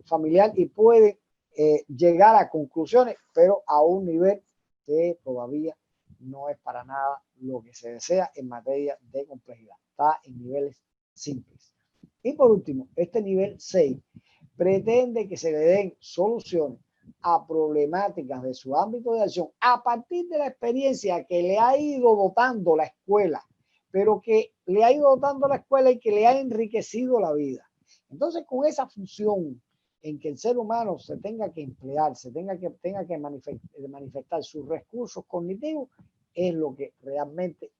familiar y pueden llegar a conclusiones, pero a un nivel que todavía no es para nada lo que se desea en materia de complejidad. Está en niveles simples. Y por último, este nivel 6 pretende que se le den soluciones a problemáticas de su ámbito de acción a partir de la experiencia que le ha ido dotando la escuela, pero que le ha ido dotando la escuela y que le ha enriquecido la vida. Entonces, con esa función en que el ser humano se tenga que emplear, tenga que manifestar sus recursos cognitivos, es lo que realmente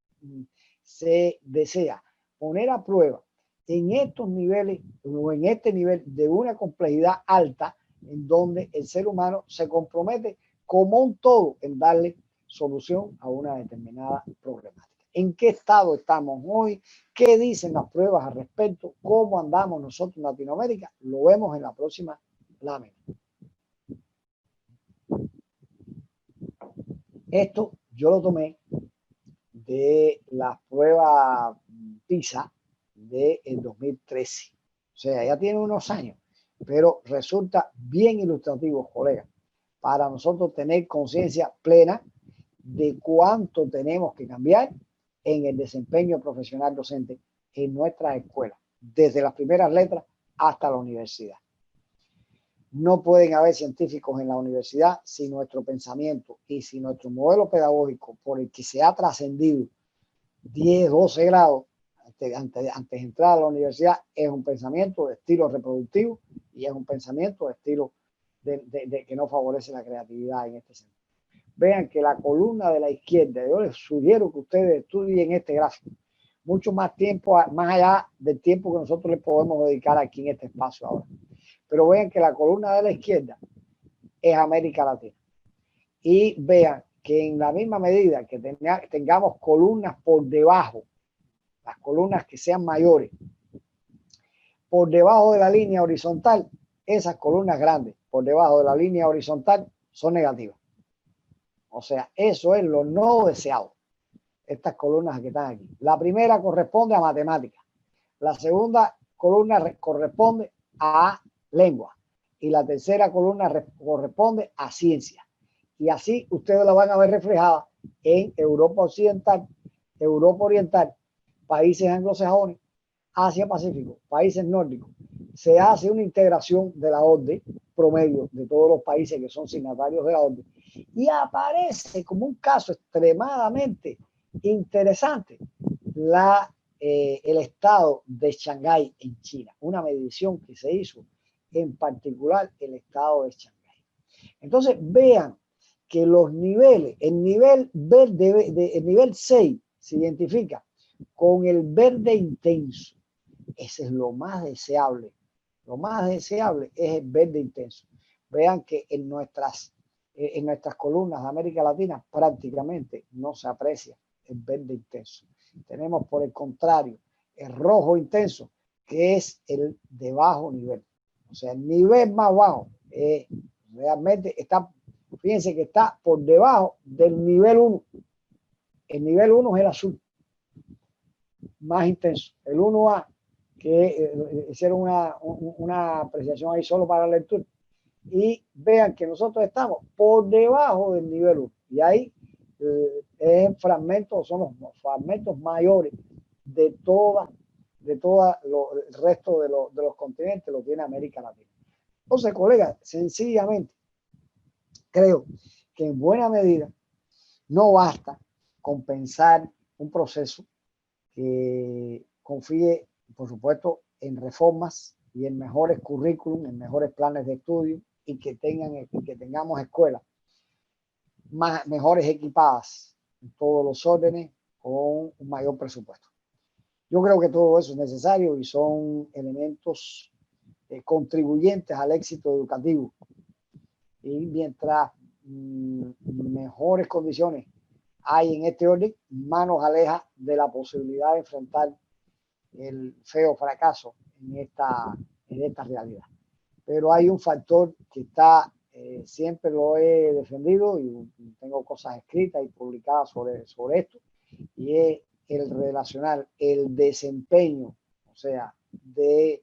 se desea. Poner a prueba en estos niveles o en este nivel de una complejidad alta, en donde el ser humano se compromete como un todo en darle solución a una determinada problemática. ¿En qué estado estamos hoy? ¿Qué dicen las pruebas al respecto? ¿Cómo andamos nosotros en Latinoamérica? Lo vemos en la próxima lámina. Esto yo lo tomé de la prueba PISA del 2013. O sea, ya tiene unos años, pero resulta bien ilustrativo, colegas, para nosotros tener conciencia plena de cuánto tenemos que cambiar en el desempeño profesional docente en nuestras escuelas, desde las primeras letras hasta la universidad. No pueden haber científicos en la universidad si nuestro pensamiento y si nuestro modelo pedagógico por el que se ha trascendido 10, 12 grados antes de entrar a la universidad es un pensamiento de estilo reproductivo y es un pensamiento de estilo de que no favorece la creatividad en este sentido. Vean que la columna de la izquierda, yo les sugiero que ustedes estudien este gráfico mucho más tiempo, más allá del tiempo que nosotros les podemos dedicar aquí en este espacio ahora. Pero vean que la columna de la izquierda es América Latina. Y vean que en la misma medida que tengamos columnas por debajo, las columnas que sean mayores, por debajo de la línea horizontal, esas columnas grandes por debajo de la línea horizontal son negativas. O sea, eso es lo no deseado. Estas columnas que están aquí. La primera corresponde a matemáticas. La segunda columna corresponde a lengua. Y la tercera columna corresponde a ciencia. Y así ustedes la van a ver reflejada en Europa Occidental, Europa Oriental, países anglosajones, Asia Pacífico, países nórdicos se hace una integración de la orden promedio de todos los países que son signatarios de la orden y aparece como un caso extremadamente interesante el estado de Shanghái en China, una medición que se hizo en particular el estado de Shanghái. Entonces vean que los niveles, el nivel verde, el nivel 6 se identifica con el verde intenso. Ese es lo más deseable. Lo más deseable es el verde intenso. Vean que en nuestras columnas de América Latina prácticamente no se aprecia el verde intenso. Tenemos por el contrario el rojo intenso, que es el de bajo nivel. O sea, el nivel más bajo realmente está, fíjense que está por debajo del nivel 1. El nivel 1 es el azul, más intenso. El 1A, que hicieron una apreciación ahí solo para la lectura. Y vean que nosotros estamos por debajo del nivel 1. Y ahí son los fragmentos mayores de el resto de los continentes, lo tiene América Latina. Entonces, colegas, sencillamente creo que en buena medida no basta con pensar un proceso que confíe, por supuesto, en reformas y en mejores currículum, en mejores planes de estudio y que tengamos escuelas mejores equipadas en todos los órdenes con un mayor presupuesto. Yo creo que todo eso es necesario y son elementos contribuyentes al éxito educativo. Y mientras mejores condiciones hay en este orden, más nos aleja de la posibilidad de enfrentar el feo fracaso en esta realidad. Pero hay un factor que está, siempre lo he defendido y tengo cosas escritas y publicadas sobre esto, y es el relacionar el desempeño, o sea, del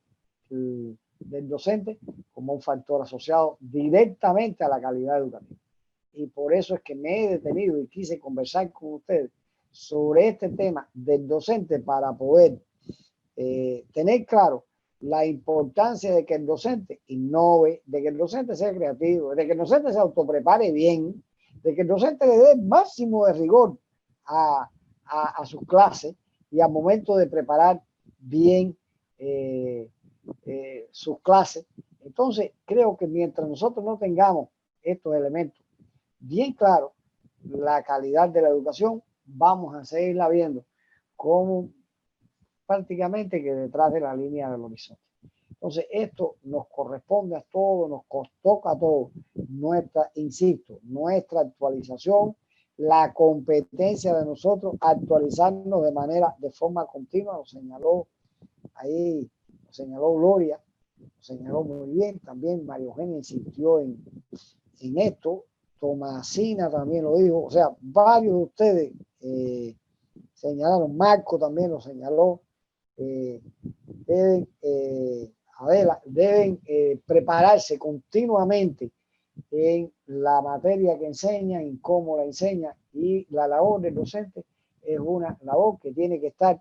docente como un factor asociado directamente a la calidad educativa. Y por eso es que me he detenido y quise conversar con ustedes sobre este tema del docente para poder tener claro la importancia de que el docente innove, de que el docente sea creativo, de que el docente se autoprepare bien, de que el docente le dé el máximo de rigor a sus clases y al momento de preparar bien sus clases. Entonces, creo que mientras nosotros no tengamos estos elementos bien claros, la calidad de la educación vamos a seguirla viendo como prácticamente que detrás de la línea del horizonte. Entonces, esto nos corresponde a todos, nos toca a todos. Insisto, nuestra actualización, la competencia de nosotros, actualizarnos de forma continua, lo señaló ahí, lo señaló Gloria, lo señaló muy bien, también María Eugenia insistió en esto, Tomasina también lo dijo, o sea, varios de ustedes señalaron, Marco también lo señaló, deben prepararse continuamente en la materia que enseñan, en cómo la enseñan, y la labor del docente es una labor que tiene que estar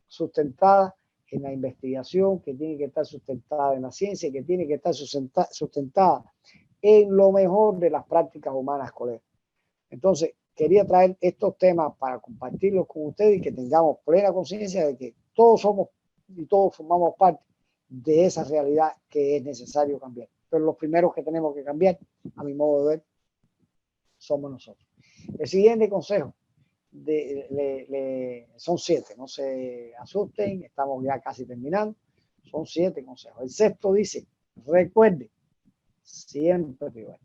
sustentada en la investigación, que tiene que estar sustentada en la ciencia, que tiene que estar sustentada en lo mejor de las prácticas humanas, colegas. Entonces, quería traer estos temas para compartirlos con ustedes y que tengamos plena conciencia de que todos somos y todos formamos parte de esa realidad que es necesario cambiar. Pero los primeros que tenemos que cambiar, a mi modo de ver, somos nosotros. El siguiente consejo son 7, no se asusten, estamos ya casi terminando, son 7 consejos. El sexto dice, recuerde, siempre privado.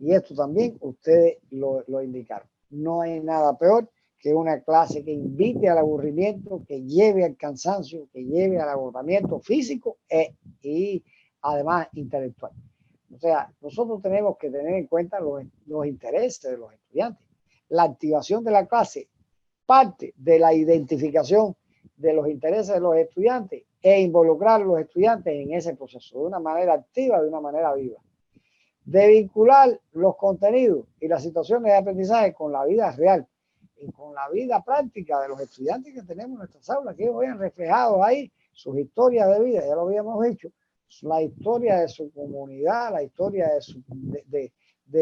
Y esto también ustedes lo indicaron. No hay nada peor que una clase que invite al aburrimiento, que lleve al cansancio, que lleve al agotamiento físico y además intelectual. O sea, nosotros tenemos que tener en cuenta los intereses de los estudiantes. La activación de la clase parte de la identificación de los intereses de los estudiantes e involucrar a los estudiantes en ese proceso de una manera activa, de una manera viva. De vincular los contenidos y las situaciones de aprendizaje con la vida real y con la vida práctica de los estudiantes que tenemos en nuestras aulas, que ellos vean reflejados ahí sus historias de vida, ya lo habíamos dicho, la historia de su comunidad, la historia de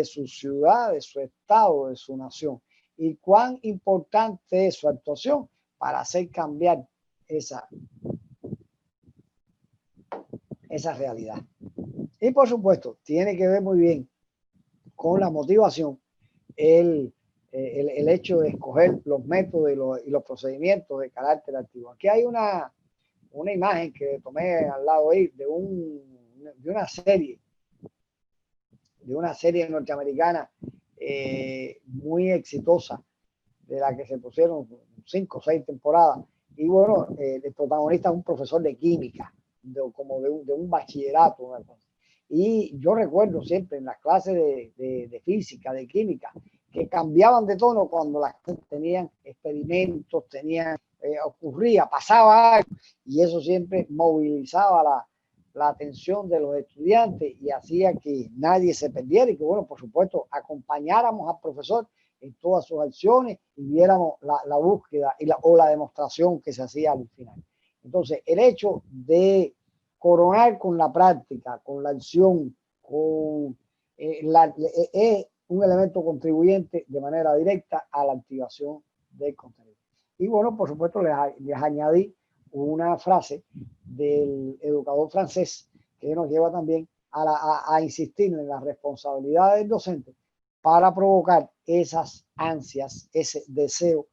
su ciudad, de su estado, de su nación, y cuán importante es su actuación para hacer cambiar esa realidad. Y por supuesto, tiene que ver muy bien con la motivación el hecho de escoger los métodos y los procedimientos de carácter activo. Aquí hay una imagen que tomé al lado ahí de una serie norteamericana muy exitosa, de la que se pusieron 5 o 6 temporadas. Y bueno, el protagonista es un profesor de química, como de un bachillerato. Y yo recuerdo siempre en las clases de física, de química, que cambiaban de tono cuando las clases tenían experimentos, pasaba algo, y eso siempre movilizaba la atención de los estudiantes y hacía que nadie se perdiera y que, bueno, por supuesto, acompañáramos al profesor en todas sus acciones y viéramos la búsqueda o la demostración que se hacía al final. Entonces, el hecho de coronar con la práctica, con la acción, es un elemento contribuyente de manera directa a la activación del contenido. Y bueno, por supuesto, les añadí una frase del educador francés que nos lleva también a insistir en la responsabilidad del docente para provocar esas ansias, ese deseo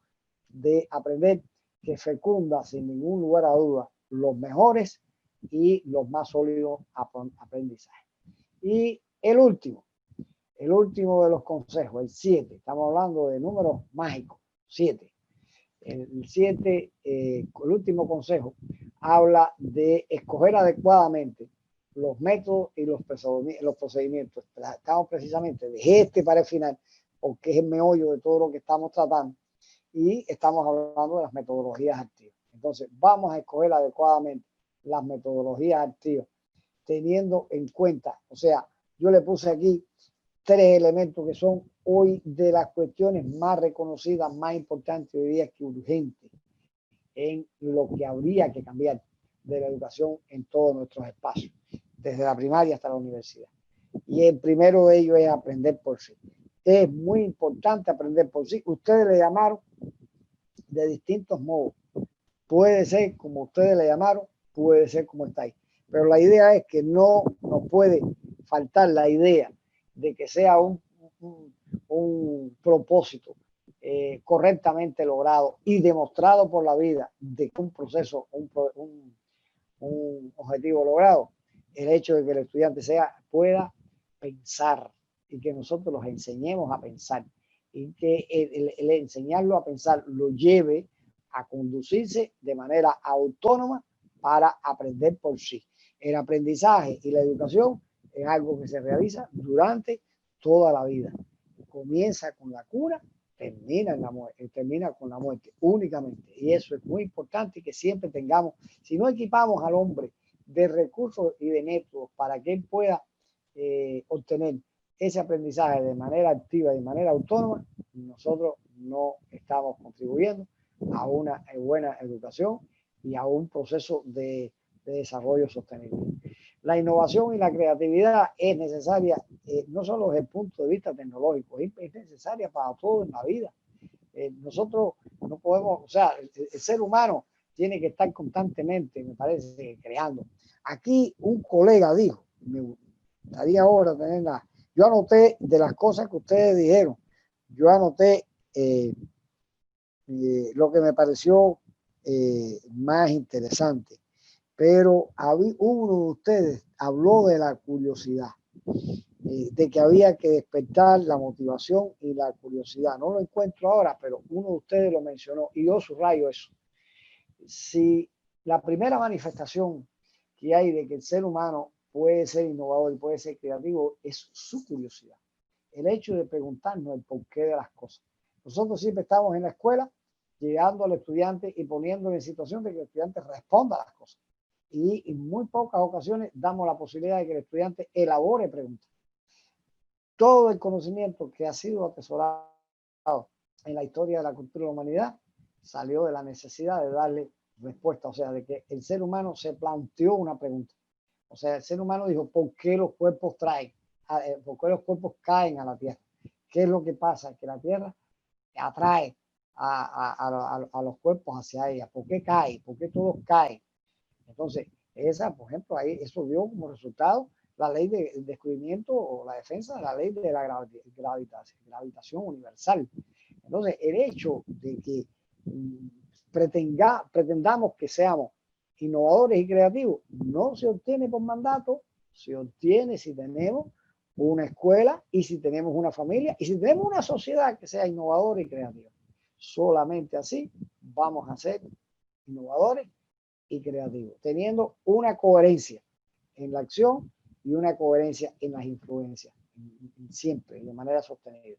de aprender que fecunda sin ningún lugar a duda los mejores y los más sólidos aprendizajes. Y el último de los consejos, el 7, estamos hablando de números mágicos, 7. El 7, el último consejo, habla de escoger adecuadamente los métodos y los procedimientos. Estamos precisamente de para el final, porque es el meollo de todo lo que estamos tratando, y estamos hablando de las metodologías activas. Entonces, vamos a escoger adecuadamente las metodologías activas, teniendo en cuenta, o sea, yo le puse aquí 3 elementos que son hoy de las cuestiones más reconocidas, más importantes hoy día, que urgentes en lo que habría que cambiar de la educación en todos nuestros espacios, desde la primaria hasta la universidad. Y el primero de ellos es aprender por sí. Es muy importante aprender por sí. Ustedes le llamaron de distintos modos. Puede ser como ustedes le llamaron, puede ser como está ahí. Pero la idea es que no nos puede faltar la idea de que sea un propósito correctamente logrado y demostrado por la vida de que un proceso, un objetivo logrado, el hecho de que el estudiante pueda pensar y que nosotros los enseñemos a pensar y que el enseñarlo a pensar lo lleve a conducirse de manera autónoma para aprender por sí. El aprendizaje y la educación es algo que se realiza durante toda la vida. Comienza con la cura, termina con la muerte únicamente. Y eso es muy importante que siempre tengamos. Si no equipamos al hombre de recursos y de métodos para que él pueda obtener ese aprendizaje de manera activa, de manera autónoma, nosotros no estamos contribuyendo a una buena educación y a un proceso de desarrollo sostenible. La innovación y la creatividad es necesaria, no solo desde el punto de vista tecnológico, es necesaria para todo en la vida. Nosotros no podemos, o sea, el ser humano tiene que estar constantemente, me parece, creando. Aquí un colega dijo, me gustaría ahora tenerla, yo anoté de las cosas que ustedes dijeron, yo anoté lo que me pareció más interesante. Pero uno de ustedes habló de la curiosidad, de que había que despertar la motivación y la curiosidad. No lo encuentro ahora, pero uno de ustedes lo mencionó y yo subrayo eso. Si la primera manifestación que hay de que el ser humano puede ser innovador y puede ser creativo es su curiosidad. El hecho de preguntarnos el porqué de las cosas. Nosotros siempre estamos en la escuela llegando al estudiante y poniéndolo en situación de que el estudiante responda a las cosas. Y en muy pocas ocasiones damos la posibilidad de que el estudiante elabore preguntas. Todo el conocimiento que ha sido atesorado en la historia de la cultura de la humanidad salió de la necesidad de darle respuesta, o sea, de que el ser humano se planteó una pregunta. O sea, el ser humano dijo, ¿por qué los cuerpos por qué los cuerpos caen a la Tierra? ¿Qué es lo que pasa? Que la Tierra atrae a los cuerpos hacia ella. ¿Por qué cae? ¿Por qué todos caen? Entonces, por ejemplo, ahí eso dio como resultado la ley del descubrimiento o la defensa de la ley de la gravitación universal. Entonces, el hecho de que pretendamos que seamos innovadores y creativos no se obtiene por mandato, se obtiene si tenemos una escuela y si tenemos una familia y si tenemos una sociedad que sea innovadora y creativa. Solamente así vamos a ser innovadores y creativos, teniendo una coherencia en la acción y una coherencia en las influencias, siempre, de manera sostenida.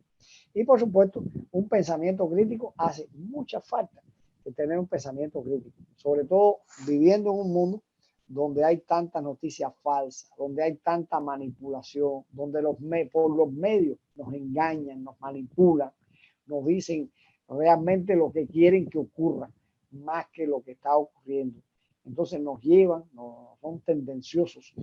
Y por supuesto, un pensamiento crítico hace mucha falta de tener un pensamiento crítico, sobre todo viviendo en un mundo donde hay tantas noticias falsas, donde hay tanta manipulación, donde por los medios nos engañan, nos manipulan, nos dicen realmente lo que quieren que ocurra, más que lo que está ocurriendo. Entonces nos llevan, son tendenciosos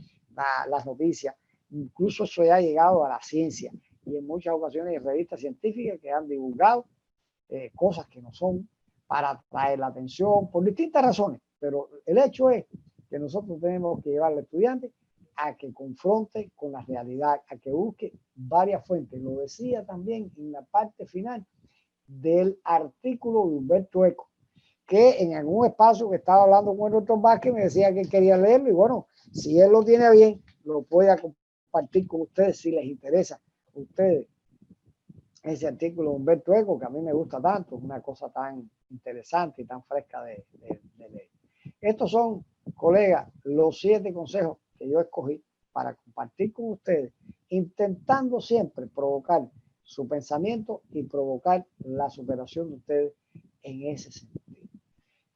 las noticias, incluso eso ya ha llegado a la ciencia y en muchas ocasiones hay revistas científicas que han divulgado cosas que no son para atraer la atención por distintas razones, pero el hecho es que nosotros tenemos que llevar al estudiante a que confronte con la realidad, a que busque varias fuentes. Lo decía también en la parte final del artículo de Humberto Eco, que en algún espacio que estaba hablando con el doctor Vázquez me decía que quería leerlo y bueno, si él lo tiene bien, lo puede compartir con ustedes si les interesa a ustedes ese artículo de Humberto Eco, que a mí me gusta tanto, es una cosa tan interesante y tan fresca de leer. Estos son, colegas, los 7 consejos que yo escogí para compartir con ustedes, intentando siempre provocar su pensamiento y provocar la superación de ustedes en ese sentido.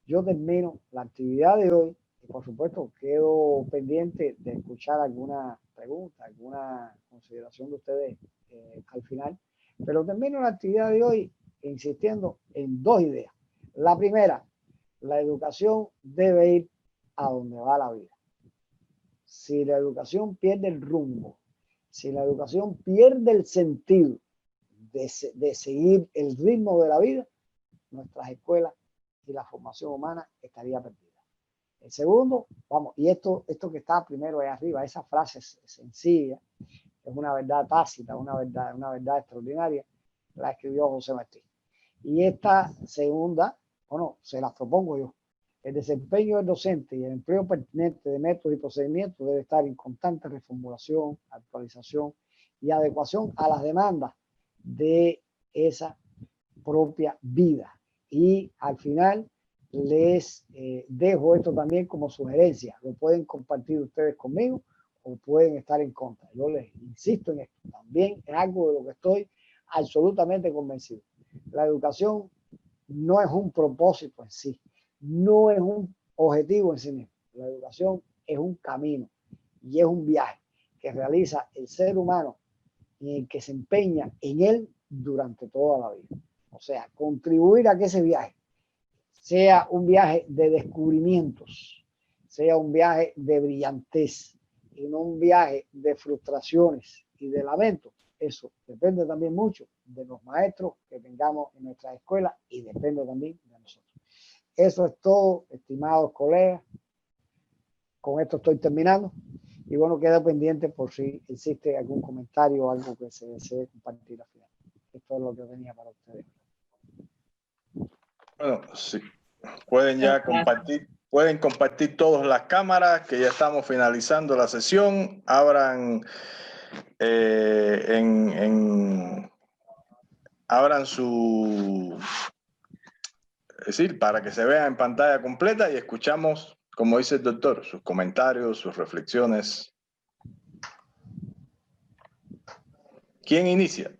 Yo termino la actividad de hoy y por supuesto quedo pendiente de escuchar alguna pregunta, alguna consideración de ustedes al final, pero termino la actividad de hoy insistiendo en 2 ideas. La primera, la educación debe ir a donde va la vida. Si la educación pierde el rumbo, si la educación pierde el sentido de seguir el ritmo de la vida, nuestras escuelas y la formación humana estaría perdida. El segundo, vamos, y esto que está primero ahí arriba, esa frase sencilla, es una verdad tácita, una verdad extraordinaria, la escribió José Martí. Y esta segunda, bueno, se las propongo yo. El desempeño del docente y el empleo pertinente de métodos y procedimientos debe estar en constante reformulación, actualización y adecuación a las demandas de esa propia vida. Y al final les dejo esto también como sugerencia. Lo pueden compartir ustedes conmigo o pueden estar en contra. Yo les insisto en esto. También es algo de lo que estoy absolutamente convencido. La educación no es un propósito en sí, no es un objetivo en sí mismo. La educación es un camino y es un viaje que realiza el ser humano y el que se empeña en él durante toda la vida. O sea, contribuir a que ese viaje sea un viaje de descubrimientos, sea un viaje de brillantez y no un viaje de frustraciones y de lamentos. Eso depende también mucho de los maestros que tengamos en nuestras escuelas y depende también de nosotros. Eso es todo, estimados colegas. Con esto estoy terminando. Y bueno, queda pendiente por si existe algún comentario o algo que se desee compartir al final. Esto es lo que tenía para ustedes. Bueno, sí. Pueden ya pueden compartir todas las cámaras, que ya estamos finalizando la sesión. Abran abran su, es decir, para que se vea en pantalla completa y escuchamos, como dice el doctor, sus comentarios, sus reflexiones. ¿Quién inicia?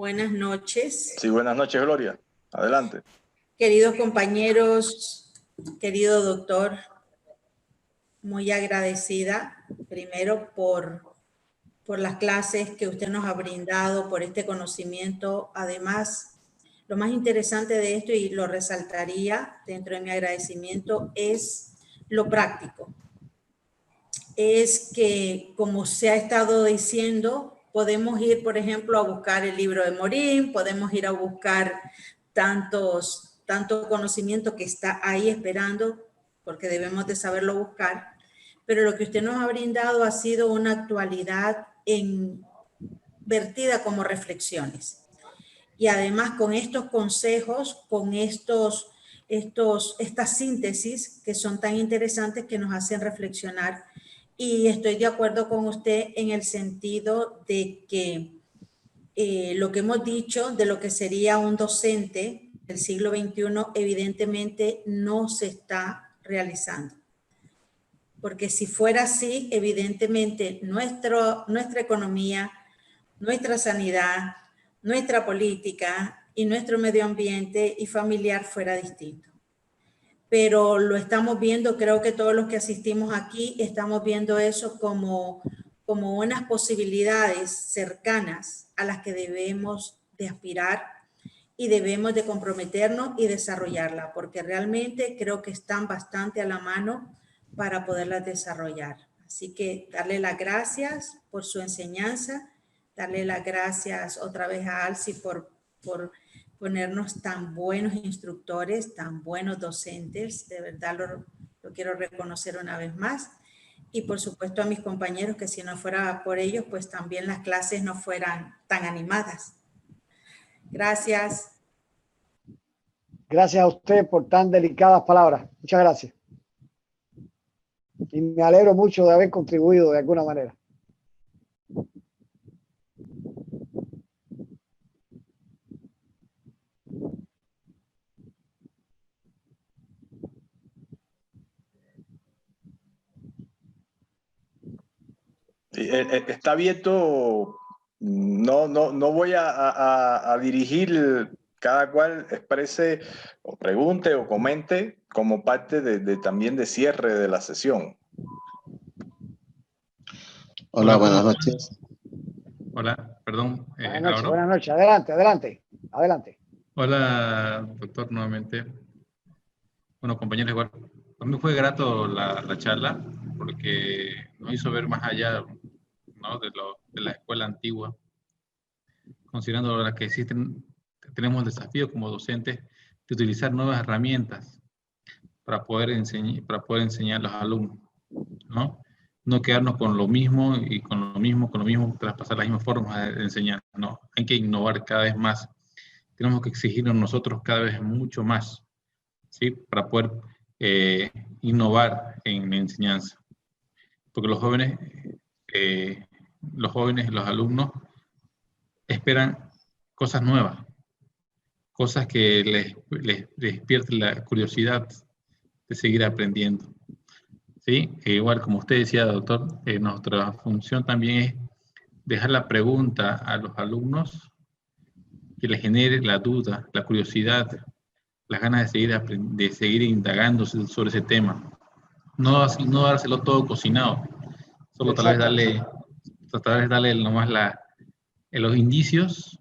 Buenas noches. Sí, buenas noches, Gloria. Adelante. Queridos compañeros, querido doctor, muy agradecida primero por las clases que usted nos ha brindado, por este conocimiento. Además, lo más interesante de esto, y lo resaltaría dentro de mi agradecimiento, es lo práctico. Es que, como se ha estado diciendo, podemos ir, por ejemplo, a buscar el libro de Morín, podemos ir a buscar tanto conocimiento que está ahí esperando, porque debemos de saberlo buscar, pero lo que usted nos ha brindado ha sido una actualidad vertida como reflexiones. Y además con estos consejos, con estas síntesis que son tan interesantes, que nos hacen reflexionar. Y estoy de acuerdo con usted en el sentido de que lo que hemos dicho de lo que sería un docente del siglo XXI evidentemente no se está realizando. Porque si fuera así, evidentemente nuestra economía, nuestra sanidad, nuestra política y nuestro medio ambiente y familiar fuera distinto. Pero lo estamos viendo, creo que todos los que asistimos aquí estamos viendo eso como unas posibilidades cercanas a las que debemos de aspirar y debemos de comprometernos y desarrollarla, porque realmente creo que están bastante a la mano para poderlas desarrollar. Así que darle las gracias por su enseñanza, darle las gracias otra vez a Alci por ponernos tan buenos instructores, tan buenos docentes, de verdad lo quiero reconocer una vez más. Y por supuesto a mis compañeros, que si no fuera por ellos, pues también las clases no fueran tan animadas. Gracias. Gracias a usted por tan delicadas palabras. Muchas gracias. Y me alegro mucho de haber contribuido de alguna manera. Está abierto, no voy a dirigir, cada cual exprese o pregunte o comente como parte también de cierre de la sesión. Hola, buenas noches. Hola, perdón. Buenas noches. Adelante. Hola, doctor, nuevamente. Bueno, compañeros, igual. Para mí fue grato la charla porque nos hizo ver más allá, ¿no?, de la escuela antigua, considerando la que existen. Tenemos el desafío como docentes de utilizar nuevas herramientas para poder enseñar a los alumnos, ¿no? No quedarnos con lo mismo y con lo mismo, traspasar las mismas formas de enseñar, no. Hay que innovar cada vez más. Tenemos que exigirnos nosotros cada vez mucho más, ¿sí?, para poder innovar en la enseñanza. Porque los jóvenes, los alumnos esperan cosas nuevas, cosas que les despierten la curiosidad de seguir aprendiendo. ¿Sí? Igual como usted decía, doctor, nuestra función también es dejar la pregunta a los alumnos que les genere la duda, la curiosidad, las ganas de seguir indagando sobre ese tema. No dárselo todo cocinado, solo tal vez darle nomás los indicios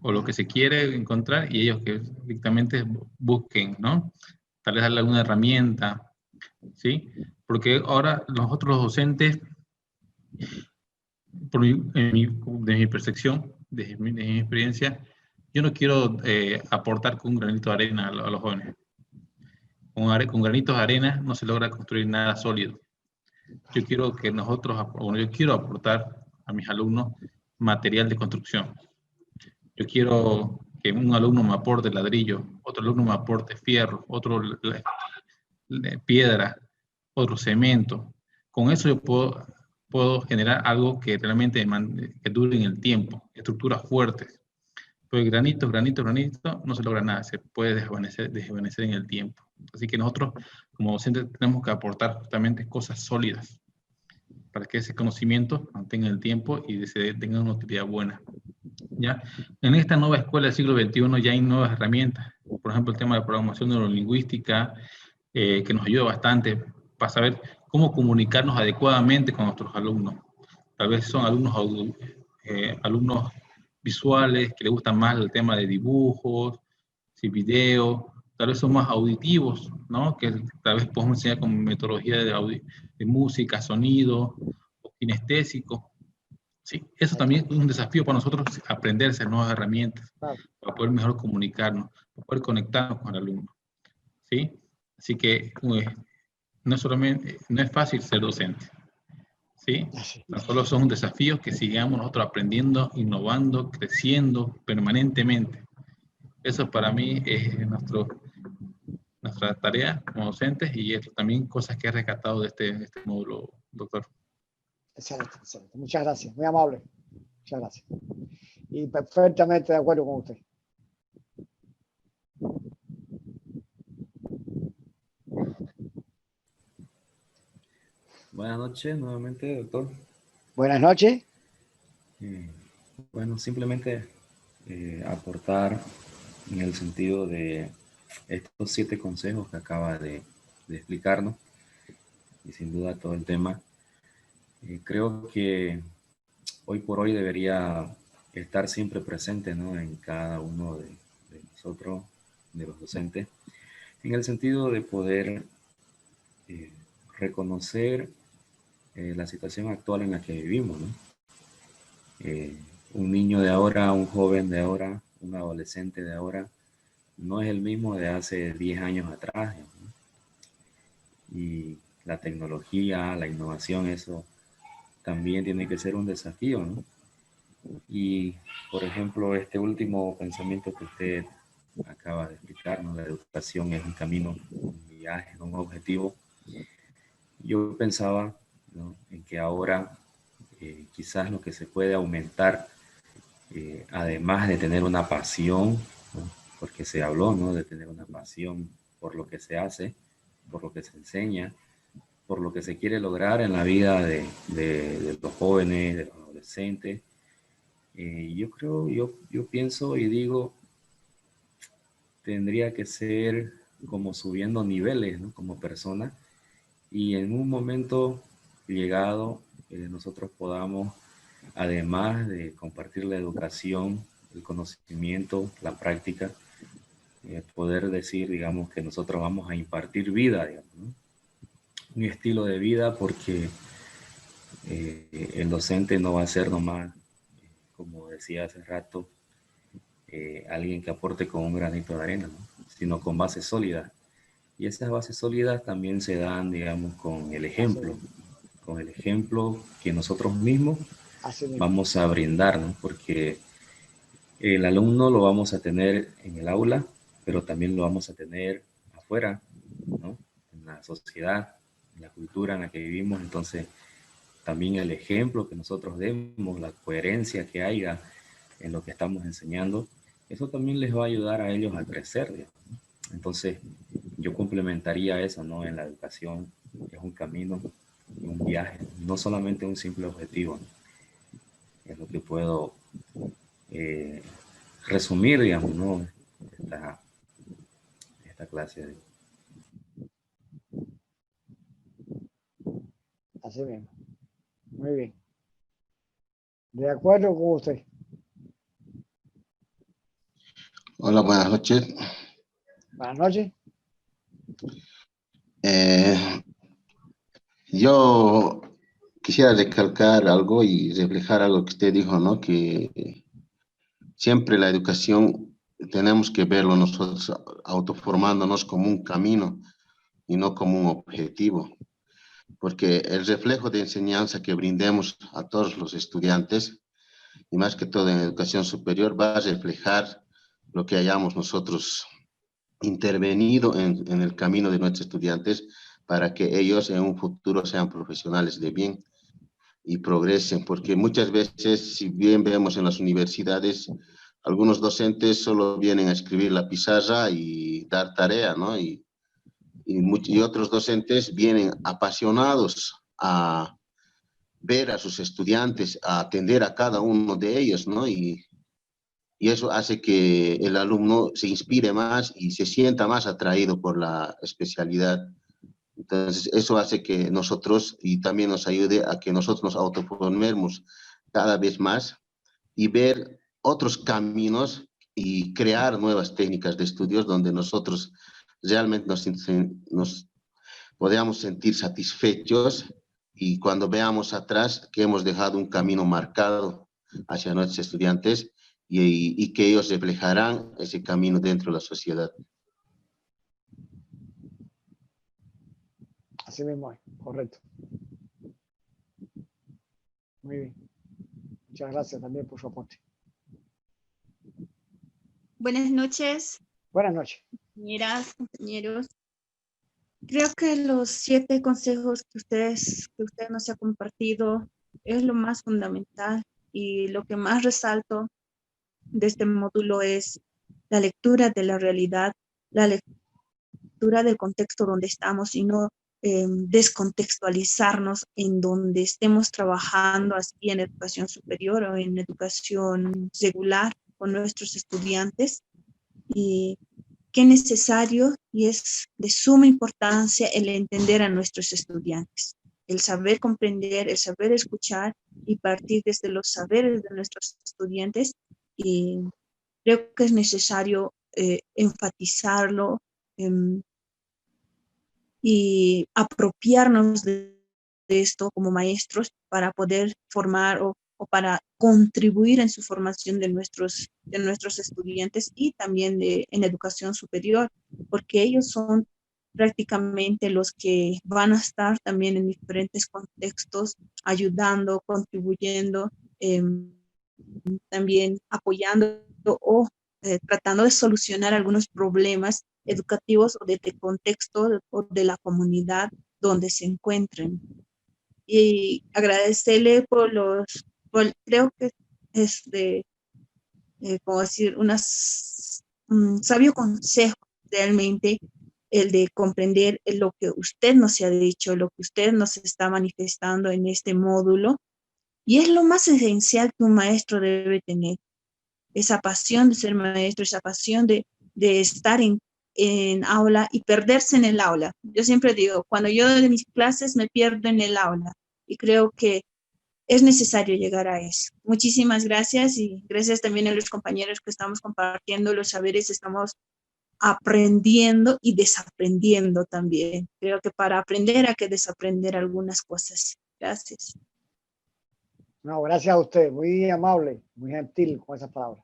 o lo que se quiere encontrar y ellos que directamente busquen, ¿no? Tal vez darle alguna herramienta, ¿sí? Porque ahora nosotros los docentes, de mi percepción, de mi experiencia, yo no quiero aportar con un granito de arena a los jóvenes. Con granitos de arena no se logra construir nada sólido. Yo quiero aportar a mis alumnos material de construcción. Yo quiero que un alumno me aporte ladrillo, otro alumno me aporte fierro, otro piedra, otro cemento. Con eso yo puedo generar algo que realmente que dure en el tiempo, estructuras fuertes. Pero granito no se logra nada, se puede desvanecer en el tiempo. Así que nosotros como docentes tenemos que aportar justamente cosas sólidas para que ese conocimiento mantenga el tiempo y tenga una utilidad buena. ¿ya? En esta nueva escuela del siglo XXI ya hay nuevas herramientas. Por ejemplo, el tema de programación neurolingüística, que nos ayuda bastante para saber cómo comunicarnos adecuadamente con nuestros alumnos. Tal vez son alumnos visuales que les gustan más el tema de dibujos, video, tal vez son más auditivos, ¿no? Que tal vez podemos enseñar con metodología de música, sonido, o kinestésico. Sí, eso también es un desafío para nosotros, aprender esas nuevas herramientas, Claro. para poder mejor comunicarnos, para poder conectarnos con el alumno. ¿Sí? Así que no es fácil ser docente. ¿Sí? No solo son desafíos que sigamos nosotros aprendiendo, innovando, creciendo permanentemente. Eso para mí es nuestra tarea como docentes y es también cosas que he rescatado de este módulo, doctor. Excelente, excelente. Muchas gracias, muy amable. Muchas gracias. Y perfectamente de acuerdo con usted. Buenas noches nuevamente, doctor. Buenas noches. Bueno, simplemente aportar en el sentido de estos 7 consejos que acaba de explicarnos y sin duda todo el tema. Creo que hoy por hoy debería estar siempre presente, ¿no?, en cada uno de nosotros, de los docentes, en el sentido de poder reconocer la situación actual en la que vivimos, ¿no? Un niño de ahora, un joven de ahora, un adolescente de ahora, no es el mismo de hace 10 años atrás, ¿no? Y la tecnología, la innovación, eso también tiene que ser un desafío, ¿no? Y, por ejemplo, este último pensamiento que usted acaba de explicarnos, la educación es un camino, un viaje, un objetivo. Yo pensaba, ¿no?, en que ahora quizás lo que se puede aumentar, además de tener una pasión, ¿no?, porque se habló, ¿no?, de tener una pasión por lo que se hace, por lo que se enseña, por lo que se quiere lograr en la vida de los jóvenes, de los adolescentes. Yo pienso y digo, tendría que ser como subiendo niveles, ¿no?, como persona, y en un momento llegado nosotros podamos, además de compartir la educación, el conocimiento, la práctica, poder decir, digamos, que nosotros vamos a impartir vida, digamos, ¿no?, un estilo de vida, porque el docente no va a ser nomás, como decía hace rato, alguien que aporte con un granito de arena, ¿no?, sino con bases sólidas. Y esas bases sólidas también se dan, digamos, con el ejemplo que nosotros mismos vamos a brindar, ¿no? Porque el alumno lo vamos a tener en el aula, pero también lo vamos a tener afuera, ¿no?, en la sociedad, en la cultura en la que vivimos. Entonces, también el ejemplo que nosotros demos, la coherencia que haya en lo que estamos enseñando, eso también les va a ayudar a ellos a crecer, digamos, ¿no? Entonces, yo complementaría eso, ¿no? En la educación es un camino, un viaje, no solamente un simple objetivo, ¿no? Es lo que puedo resumir, digamos, ¿no?, esta clase. Así mismo. Muy bien. De acuerdo con usted. Hola, buenas noches. Buenas noches. Yo quisiera recalcar algo y reflejar algo que usted dijo, ¿no? Que siempre la educación tenemos que verlo nosotros autoformándonos como un camino y no como un objetivo, porque el reflejo de enseñanza que brindemos a todos los estudiantes, y más que todo en educación superior, va a reflejar lo que hayamos nosotros intervenido en el camino de nuestros estudiantes para que ellos en un futuro sean profesionales de bien y progresen, porque muchas veces, si bien vemos en las universidades, algunos docentes solo vienen a escribir la pizarra y dar tarea, ¿no? Y otros docentes vienen apasionados a ver a sus estudiantes, a atender a cada uno de ellos, ¿no? Y y eso hace que el alumno se inspire más y se sienta más atraído por la especialidad. Entonces, eso hace que nosotros, y también nos ayude a que nosotros nos autoformemos cada vez más y ver otros caminos y crear nuevas técnicas de estudios donde nosotros realmente nos podamos sentir satisfechos y cuando veamos atrás que hemos dejado un camino marcado hacia nuestros estudiantes y que ellos reflejarán ese camino dentro de la sociedad. Así mismo es, correcto. Muy bien. Muchas gracias también por su aporte. Buenas noches, Buenas noches. compañeras, compañeros. Creo que los 7 consejos que usted nos ha compartido es lo más fundamental y lo que más resalto de este módulo es la lectura de la realidad, la lectura del contexto donde estamos y no descontextualizarnos en donde estemos trabajando así en educación superior o en educación regular con nuestros estudiantes. Y qué necesario y es de suma importancia el entender a nuestros estudiantes, el saber comprender, el saber escuchar y partir desde los saberes de nuestros estudiantes. Y creo que es necesario enfatizarlo y apropiarnos de esto como maestros para poder formar o para contribuir en su formación de nuestros estudiantes y también en educación superior, porque ellos son prácticamente los que van a estar también en diferentes contextos, ayudando, contribuyendo, también apoyando o tratando de solucionar algunos problemas educativos o de contexto o de la comunidad donde se encuentren. Y agradecerle creo que es como decir, un sabio consejo realmente, el de comprender lo que usted nos ha dicho, lo que usted nos está manifestando en este módulo. Y es lo más esencial que un maestro debe tener, esa pasión de ser maestro, esa pasión de estar en aula y perderse en el aula. Yo siempre digo, cuando yo doy mis clases me pierdo en el aula y creo que es necesario llegar a eso. Muchísimas gracias y gracias también a los compañeros que estamos compartiendo los saberes, estamos aprendiendo y desaprendiendo también. Creo que para aprender hay que desaprender algunas cosas. Gracias. No, gracias a usted. Muy amable, muy gentil con esas palabras.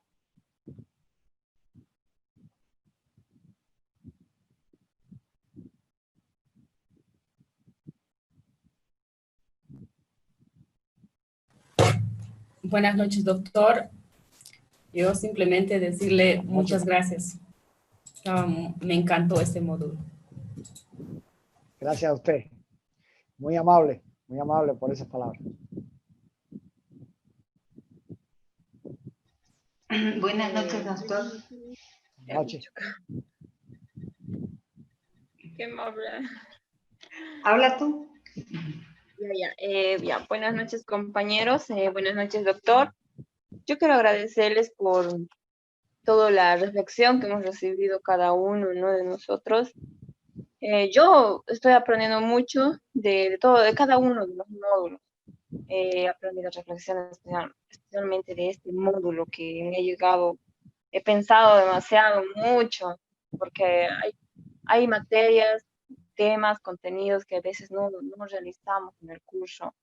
Buenas noches, doctor. Yo simplemente decirle muchas gracias. Me encantó este módulo. Gracias a usted. muy amable por esas palabras. Buenas noches, doctor. Buenas noches. ¿Qué me habla? Habla tú. Ya. Buenas noches, compañeros. Buenas noches, doctor. Yo quiero agradecerles por toda la reflexión que hemos recibido cada uno, ¿no?, de nosotros. Yo estoy aprendiendo mucho de cada uno de los módulos. He aprendido reflexiones especialmente de este módulo que me ha llegado. He pensado demasiado, mucho, porque hay materias, temas, contenidos que a veces no realizamos en el curso.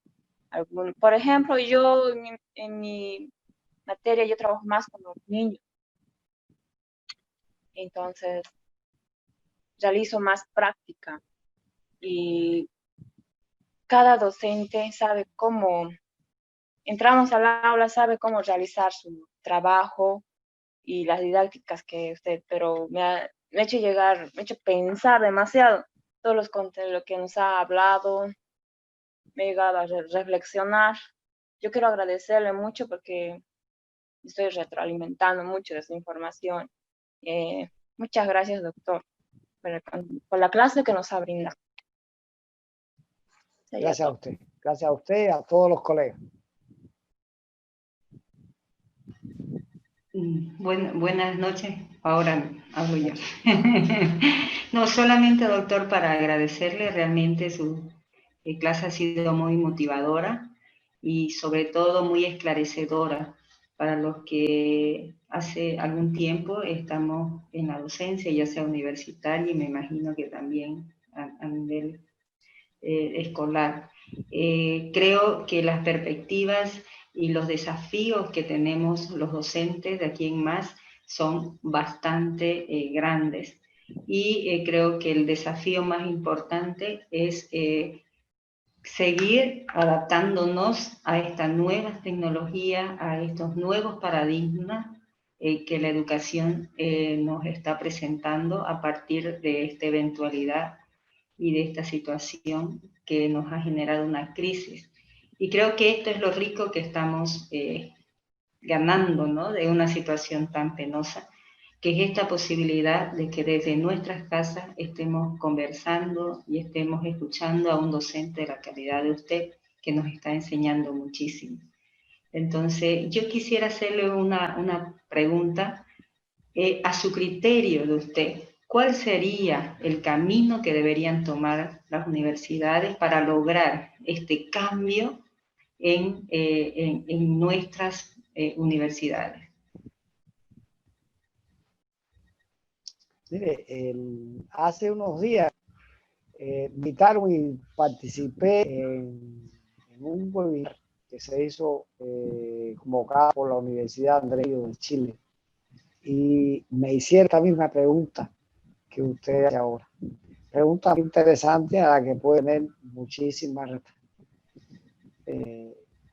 Por ejemplo, yo en mi materia yo trabajo más con los niños. Entonces, realizo más práctica y cada docente sabe cómo, entramos al aula, sabe cómo realizar su trabajo y las didácticas que usted, pero me ha hecho pensar demasiado todos los contenidos que nos ha hablado, me ha llegado a reflexionar. Yo quiero agradecerle mucho porque estoy retroalimentando mucho de esa información. Muchas gracias, doctor, por la clase que nos ha brindado. Gracias a usted. Gracias a usted y a todos los colegas. Buenas noches, ahora hablo yo. No, solamente, doctor, para agradecerle, realmente su clase ha sido muy motivadora y sobre todo muy esclarecedora para los que hace algún tiempo estamos en la docencia, ya sea universitaria y me imagino que también a nivel escolar. Creo que las perspectivas y los desafíos que tenemos los docentes de aquí en más son bastante grandes. Y creo que el desafío más importante es seguir adaptándonos a estas nuevas tecnologías, a estos nuevos paradigmas que la educación nos está presentando a partir de esta eventualidad y de esta situación que nos ha generado una crisis. Y creo que esto es lo rico que estamos ganando, ¿no? De una situación tan penosa, que es esta posibilidad de que desde nuestras casas estemos conversando y estemos escuchando a un docente de la calidad de usted que nos está enseñando muchísimo. Entonces, yo quisiera hacerle una pregunta a su criterio de usted. ¿Cuál sería el camino que deberían tomar las universidades para lograr este cambio en nuestras universidades? Mire, hace unos días invitaron y participé en un webinar que se hizo convocado por la Universidad Andrés Bello de Chile y me hicieron la misma pregunta que usted hace ahora. Pregunta interesante a la que puede tener muchísimas respuestas.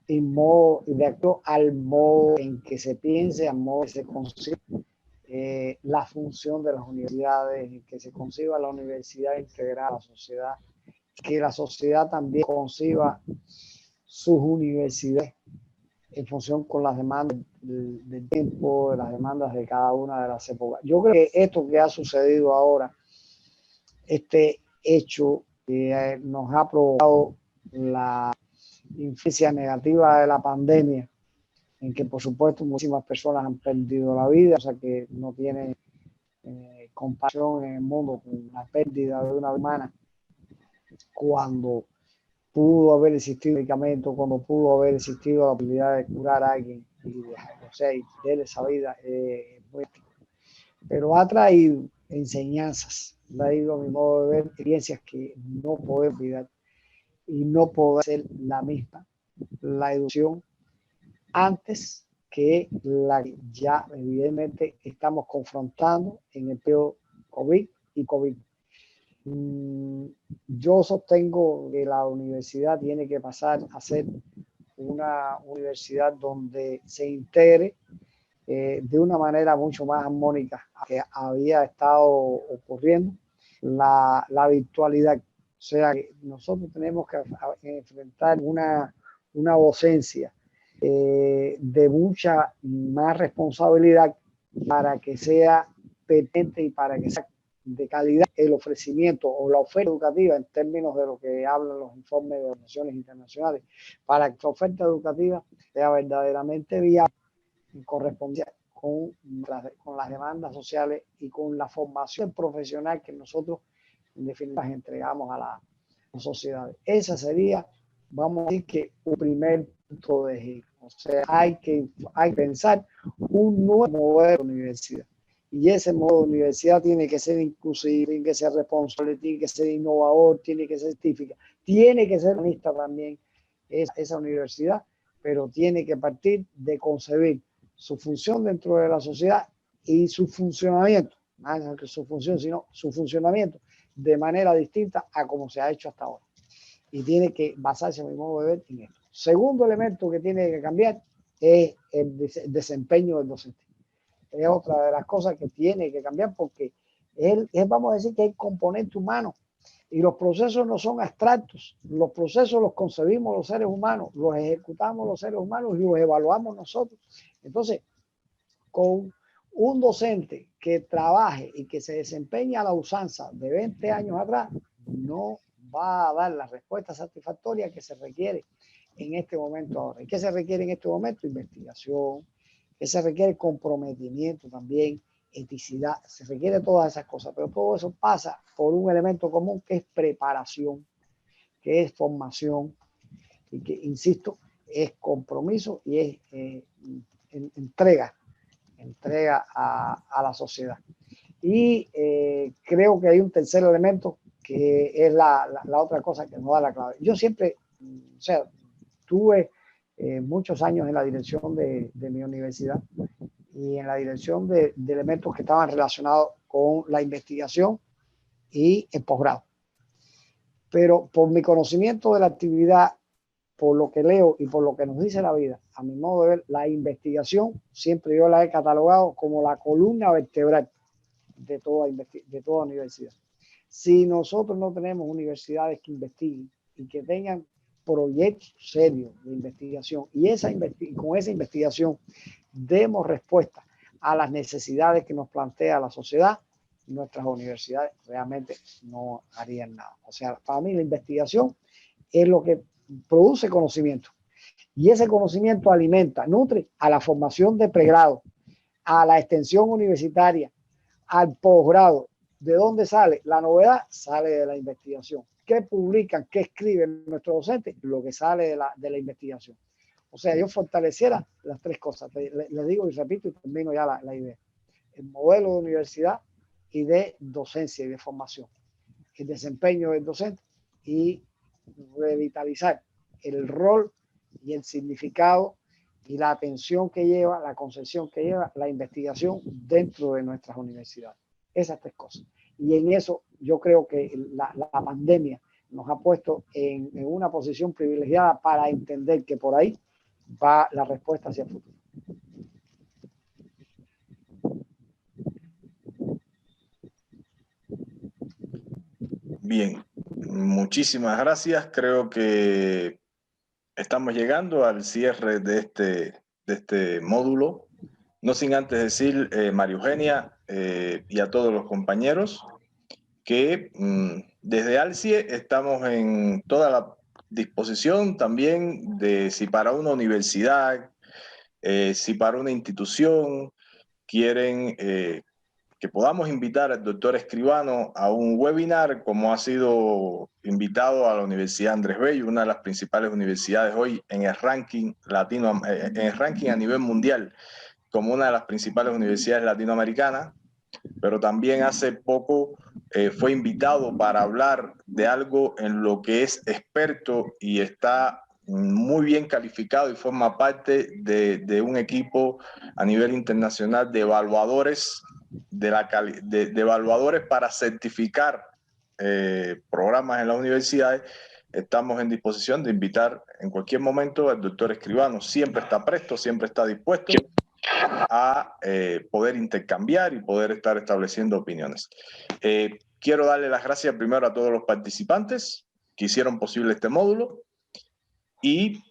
Y de acuerdo al modo en que se piense, al modo que se concibe la función de las universidades, que se conciba la universidad integrada a la sociedad, que la sociedad también conciba sus universidades en función con las demandas del tiempo, de las demandas de cada una de las épocas. Yo creo que esto que ha sucedido ahora, este hecho que nos ha provocado la influencia negativa de la pandemia, en que por supuesto muchísimas personas han perdido la vida, o sea que no tiene compasión en el mundo con la pérdida de una humana, cuando pudo haber existido medicamento, cuando pudo haber existido la posibilidad de curar a alguien y darle esa vida, pero ha traído enseñanzas, ha traído, a mi modo de ver, experiencias que no puedo olvidar y no puedo ser la misma. La educación antes que la que ya evidentemente estamos confrontando en el periodo COVID y COVID. Yo sostengo que la universidad tiene que pasar a ser una universidad donde se integre de una manera mucho más armónica que había estado ocurriendo la virtualidad. O sea, que nosotros tenemos que enfrentar una docencia de mucha más responsabilidad para que sea pertinente y para que sea de calidad el ofrecimiento o la oferta educativa en términos de lo que hablan los informes de organizaciones internacionales, para que la oferta educativa sea verdaderamente viable y correspondiente con las demandas sociales y con la formación profesional que nosotros en definitiva entregamos a la sociedad. Esa sería, vamos a decir, que un primer punto de giro. O sea, hay que pensar un nuevo modelo de universidad. Y ese modo de universidad tiene que ser inclusivo, tiene que ser responsable, tiene que ser innovador, tiene que ser científica, tiene que ser humanista también esa universidad, pero tiene que partir de concebir su función dentro de la sociedad y su funcionamiento, más que su función, sino su funcionamiento de manera distinta a como se ha hecho hasta ahora. Y tiene que basarse, a mi modo de ver, en esto. Segundo elemento que tiene que cambiar es el desempeño del docente. Es otra de las cosas que tiene que cambiar porque vamos a decir que hay componente humano y los procesos no son abstractos. Los procesos los concebimos los seres humanos, los ejecutamos los seres humanos y los evaluamos nosotros. Entonces, con un docente que trabaje y que se desempeña a la usanza de 20 años atrás, no va a dar la respuesta satisfactoria que se requiere en este momento ahora. ¿Y qué se requiere en este momento? Investigación, que se requiere comprometimiento también, eticidad, se requiere todas esas cosas, pero todo eso pasa por un elemento común que es preparación, que es formación y que, insisto, es compromiso y es entrega a la sociedad. Y creo que hay un tercer elemento que es la otra cosa que nos da la clave. Yo siempre, o sea, tuve muchos años en la dirección de mi universidad y en la dirección de elementos que estaban relacionados con la investigación y el posgrado. Pero por mi conocimiento de la actividad, por lo que leo y por lo que nos dice la vida, a mi modo de ver, la investigación siempre yo la he catalogado como la columna vertebral de toda universidad. Si nosotros no tenemos universidades que investiguen y que tengan proyectos serios de investigación y con esa investigación demos respuesta a las necesidades que nos plantea la sociedad, nuestras universidades realmente no harían nada. O sea, para mí la investigación es lo que produce conocimiento y ese conocimiento alimenta, nutre a la formación de pregrado, a la extensión universitaria, al posgrado. ¿De dónde sale? La novedad sale de la investigación. ¿Qué publican? ¿Qué escriben nuestros docentes? Lo que sale de la investigación. O sea, yo fortaleciera las tres cosas. Les digo y repito y termino ya la idea. El modelo de universidad y de docencia y de formación. El desempeño del docente y revitalizar el rol y el significado y la atención que lleva, la concepción que lleva la investigación dentro de nuestras universidades. Esas tres cosas. Y en eso yo creo que la pandemia nos ha puesto en una posición privilegiada para entender que por ahí va la respuesta hacia el futuro. Bien, muchísimas gracias. Creo que estamos llegando al cierre de este módulo. No sin antes decir, María Eugenia, y a todos los compañeros, que desde ALCIE estamos en toda la disposición también de si para una universidad, si para una institución quieren que podamos invitar al doctor Escribano a un webinar, como ha sido invitado a la Universidad Andrés Bello, una de las principales universidades hoy en el ranking en el ranking a nivel mundial, como una de las principales universidades latinoamericanas, pero también hace poco fue invitado para hablar de algo en lo que es experto y está muy bien calificado y forma parte de un equipo a nivel internacional de evaluadores, de evaluadores para certificar programas en las universidades. Estamos en disposición de invitar en cualquier momento al doctor Escribano. Siempre está presto, siempre está dispuesto a poder intercambiar y poder estar estableciendo opiniones. Quiero darle las gracias primero a todos los participantes que hicieron posible este módulo y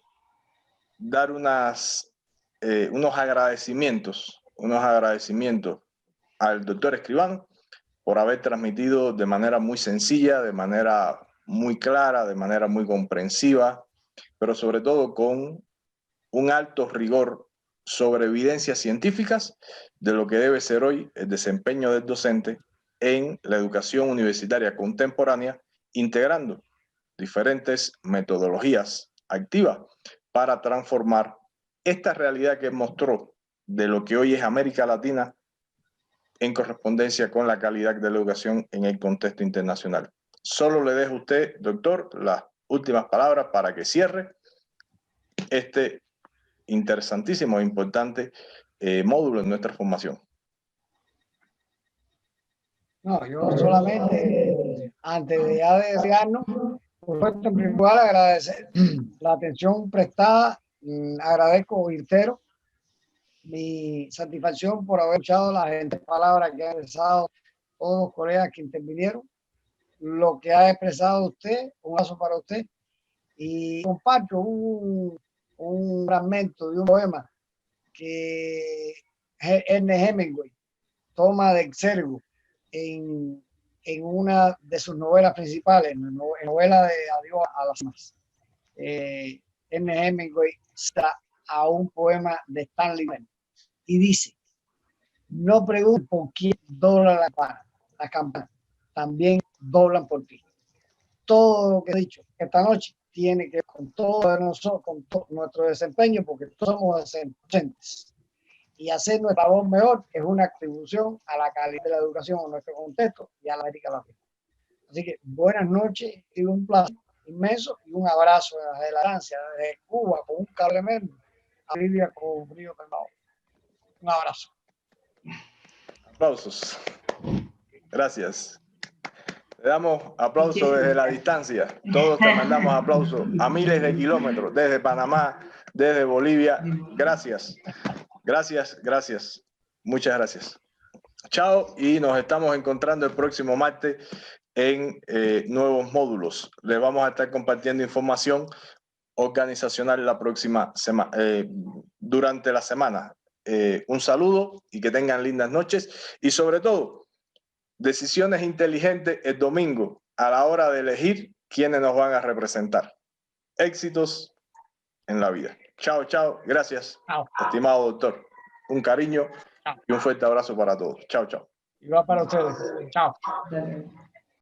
dar unos agradecimientos al doctor Escribano por haber transmitido de manera muy sencilla, de manera muy clara, de manera muy comprensiva, pero sobre todo con un alto rigor sobre evidencias científicas de lo que debe ser hoy el desempeño del docente en la educación universitaria contemporánea, integrando diferentes metodologías activas para transformar esta realidad que mostró de lo que hoy es América Latina en correspondencia con la calidad de la educación en el contexto internacional. Solo le dejo a usted, doctor, las últimas palabras para que cierre este interesantísimo e importante módulo en nuestra formación. No, yo solamente, antes de ya despedirnos, por supuesto, en primer lugar, agradecer la atención prestada. Agradezco, reitero, mi satisfacción por haber escuchado las grandes palabras que han expresado todos los colegas que intervinieron, lo que ha expresado usted, un abrazo para usted, y comparto un fragmento de un poema que Ernest Hemingway toma de exergo en una de sus novelas principales, en novela de Adiós a las Más. Ernest Hemingway está a un poema de Stanley Merchant y dice, no preguntes por quién dobla la campana, también doblan por ti. Todo lo que he dicho esta noche tiene que ver con todo de nosotros, con todo nuestro desempeño, porque todos somos docentes. Y hacer nuestra voz mejor es una contribución a la calidad de la educación en nuestro contexto y a la América Latina. Así que buenas noches y un placer inmenso y un abrazo desde la Francia, desde Cuba, con un calor tremendo, a Bolivia con un frío calmado. Un abrazo. Aplausos. Gracias. Le damos aplausos desde la distancia. Todos te mandamos aplausos a miles de kilómetros, desde Panamá, desde Bolivia. Gracias. Gracias, gracias. Muchas gracias. Chao y nos estamos encontrando el próximo martes en nuevos módulos. Les vamos a estar compartiendo información organizacional la próxima semana, durante la semana. Un saludo y que tengan lindas noches y sobre todo, decisiones inteligentes el domingo a la hora de elegir quiénes nos van a representar. Éxitos en la vida. Chao, chao. Gracias, estimado doctor. Un cariño y un fuerte abrazo para todos. Chao, chao. Igual para ustedes. Chao.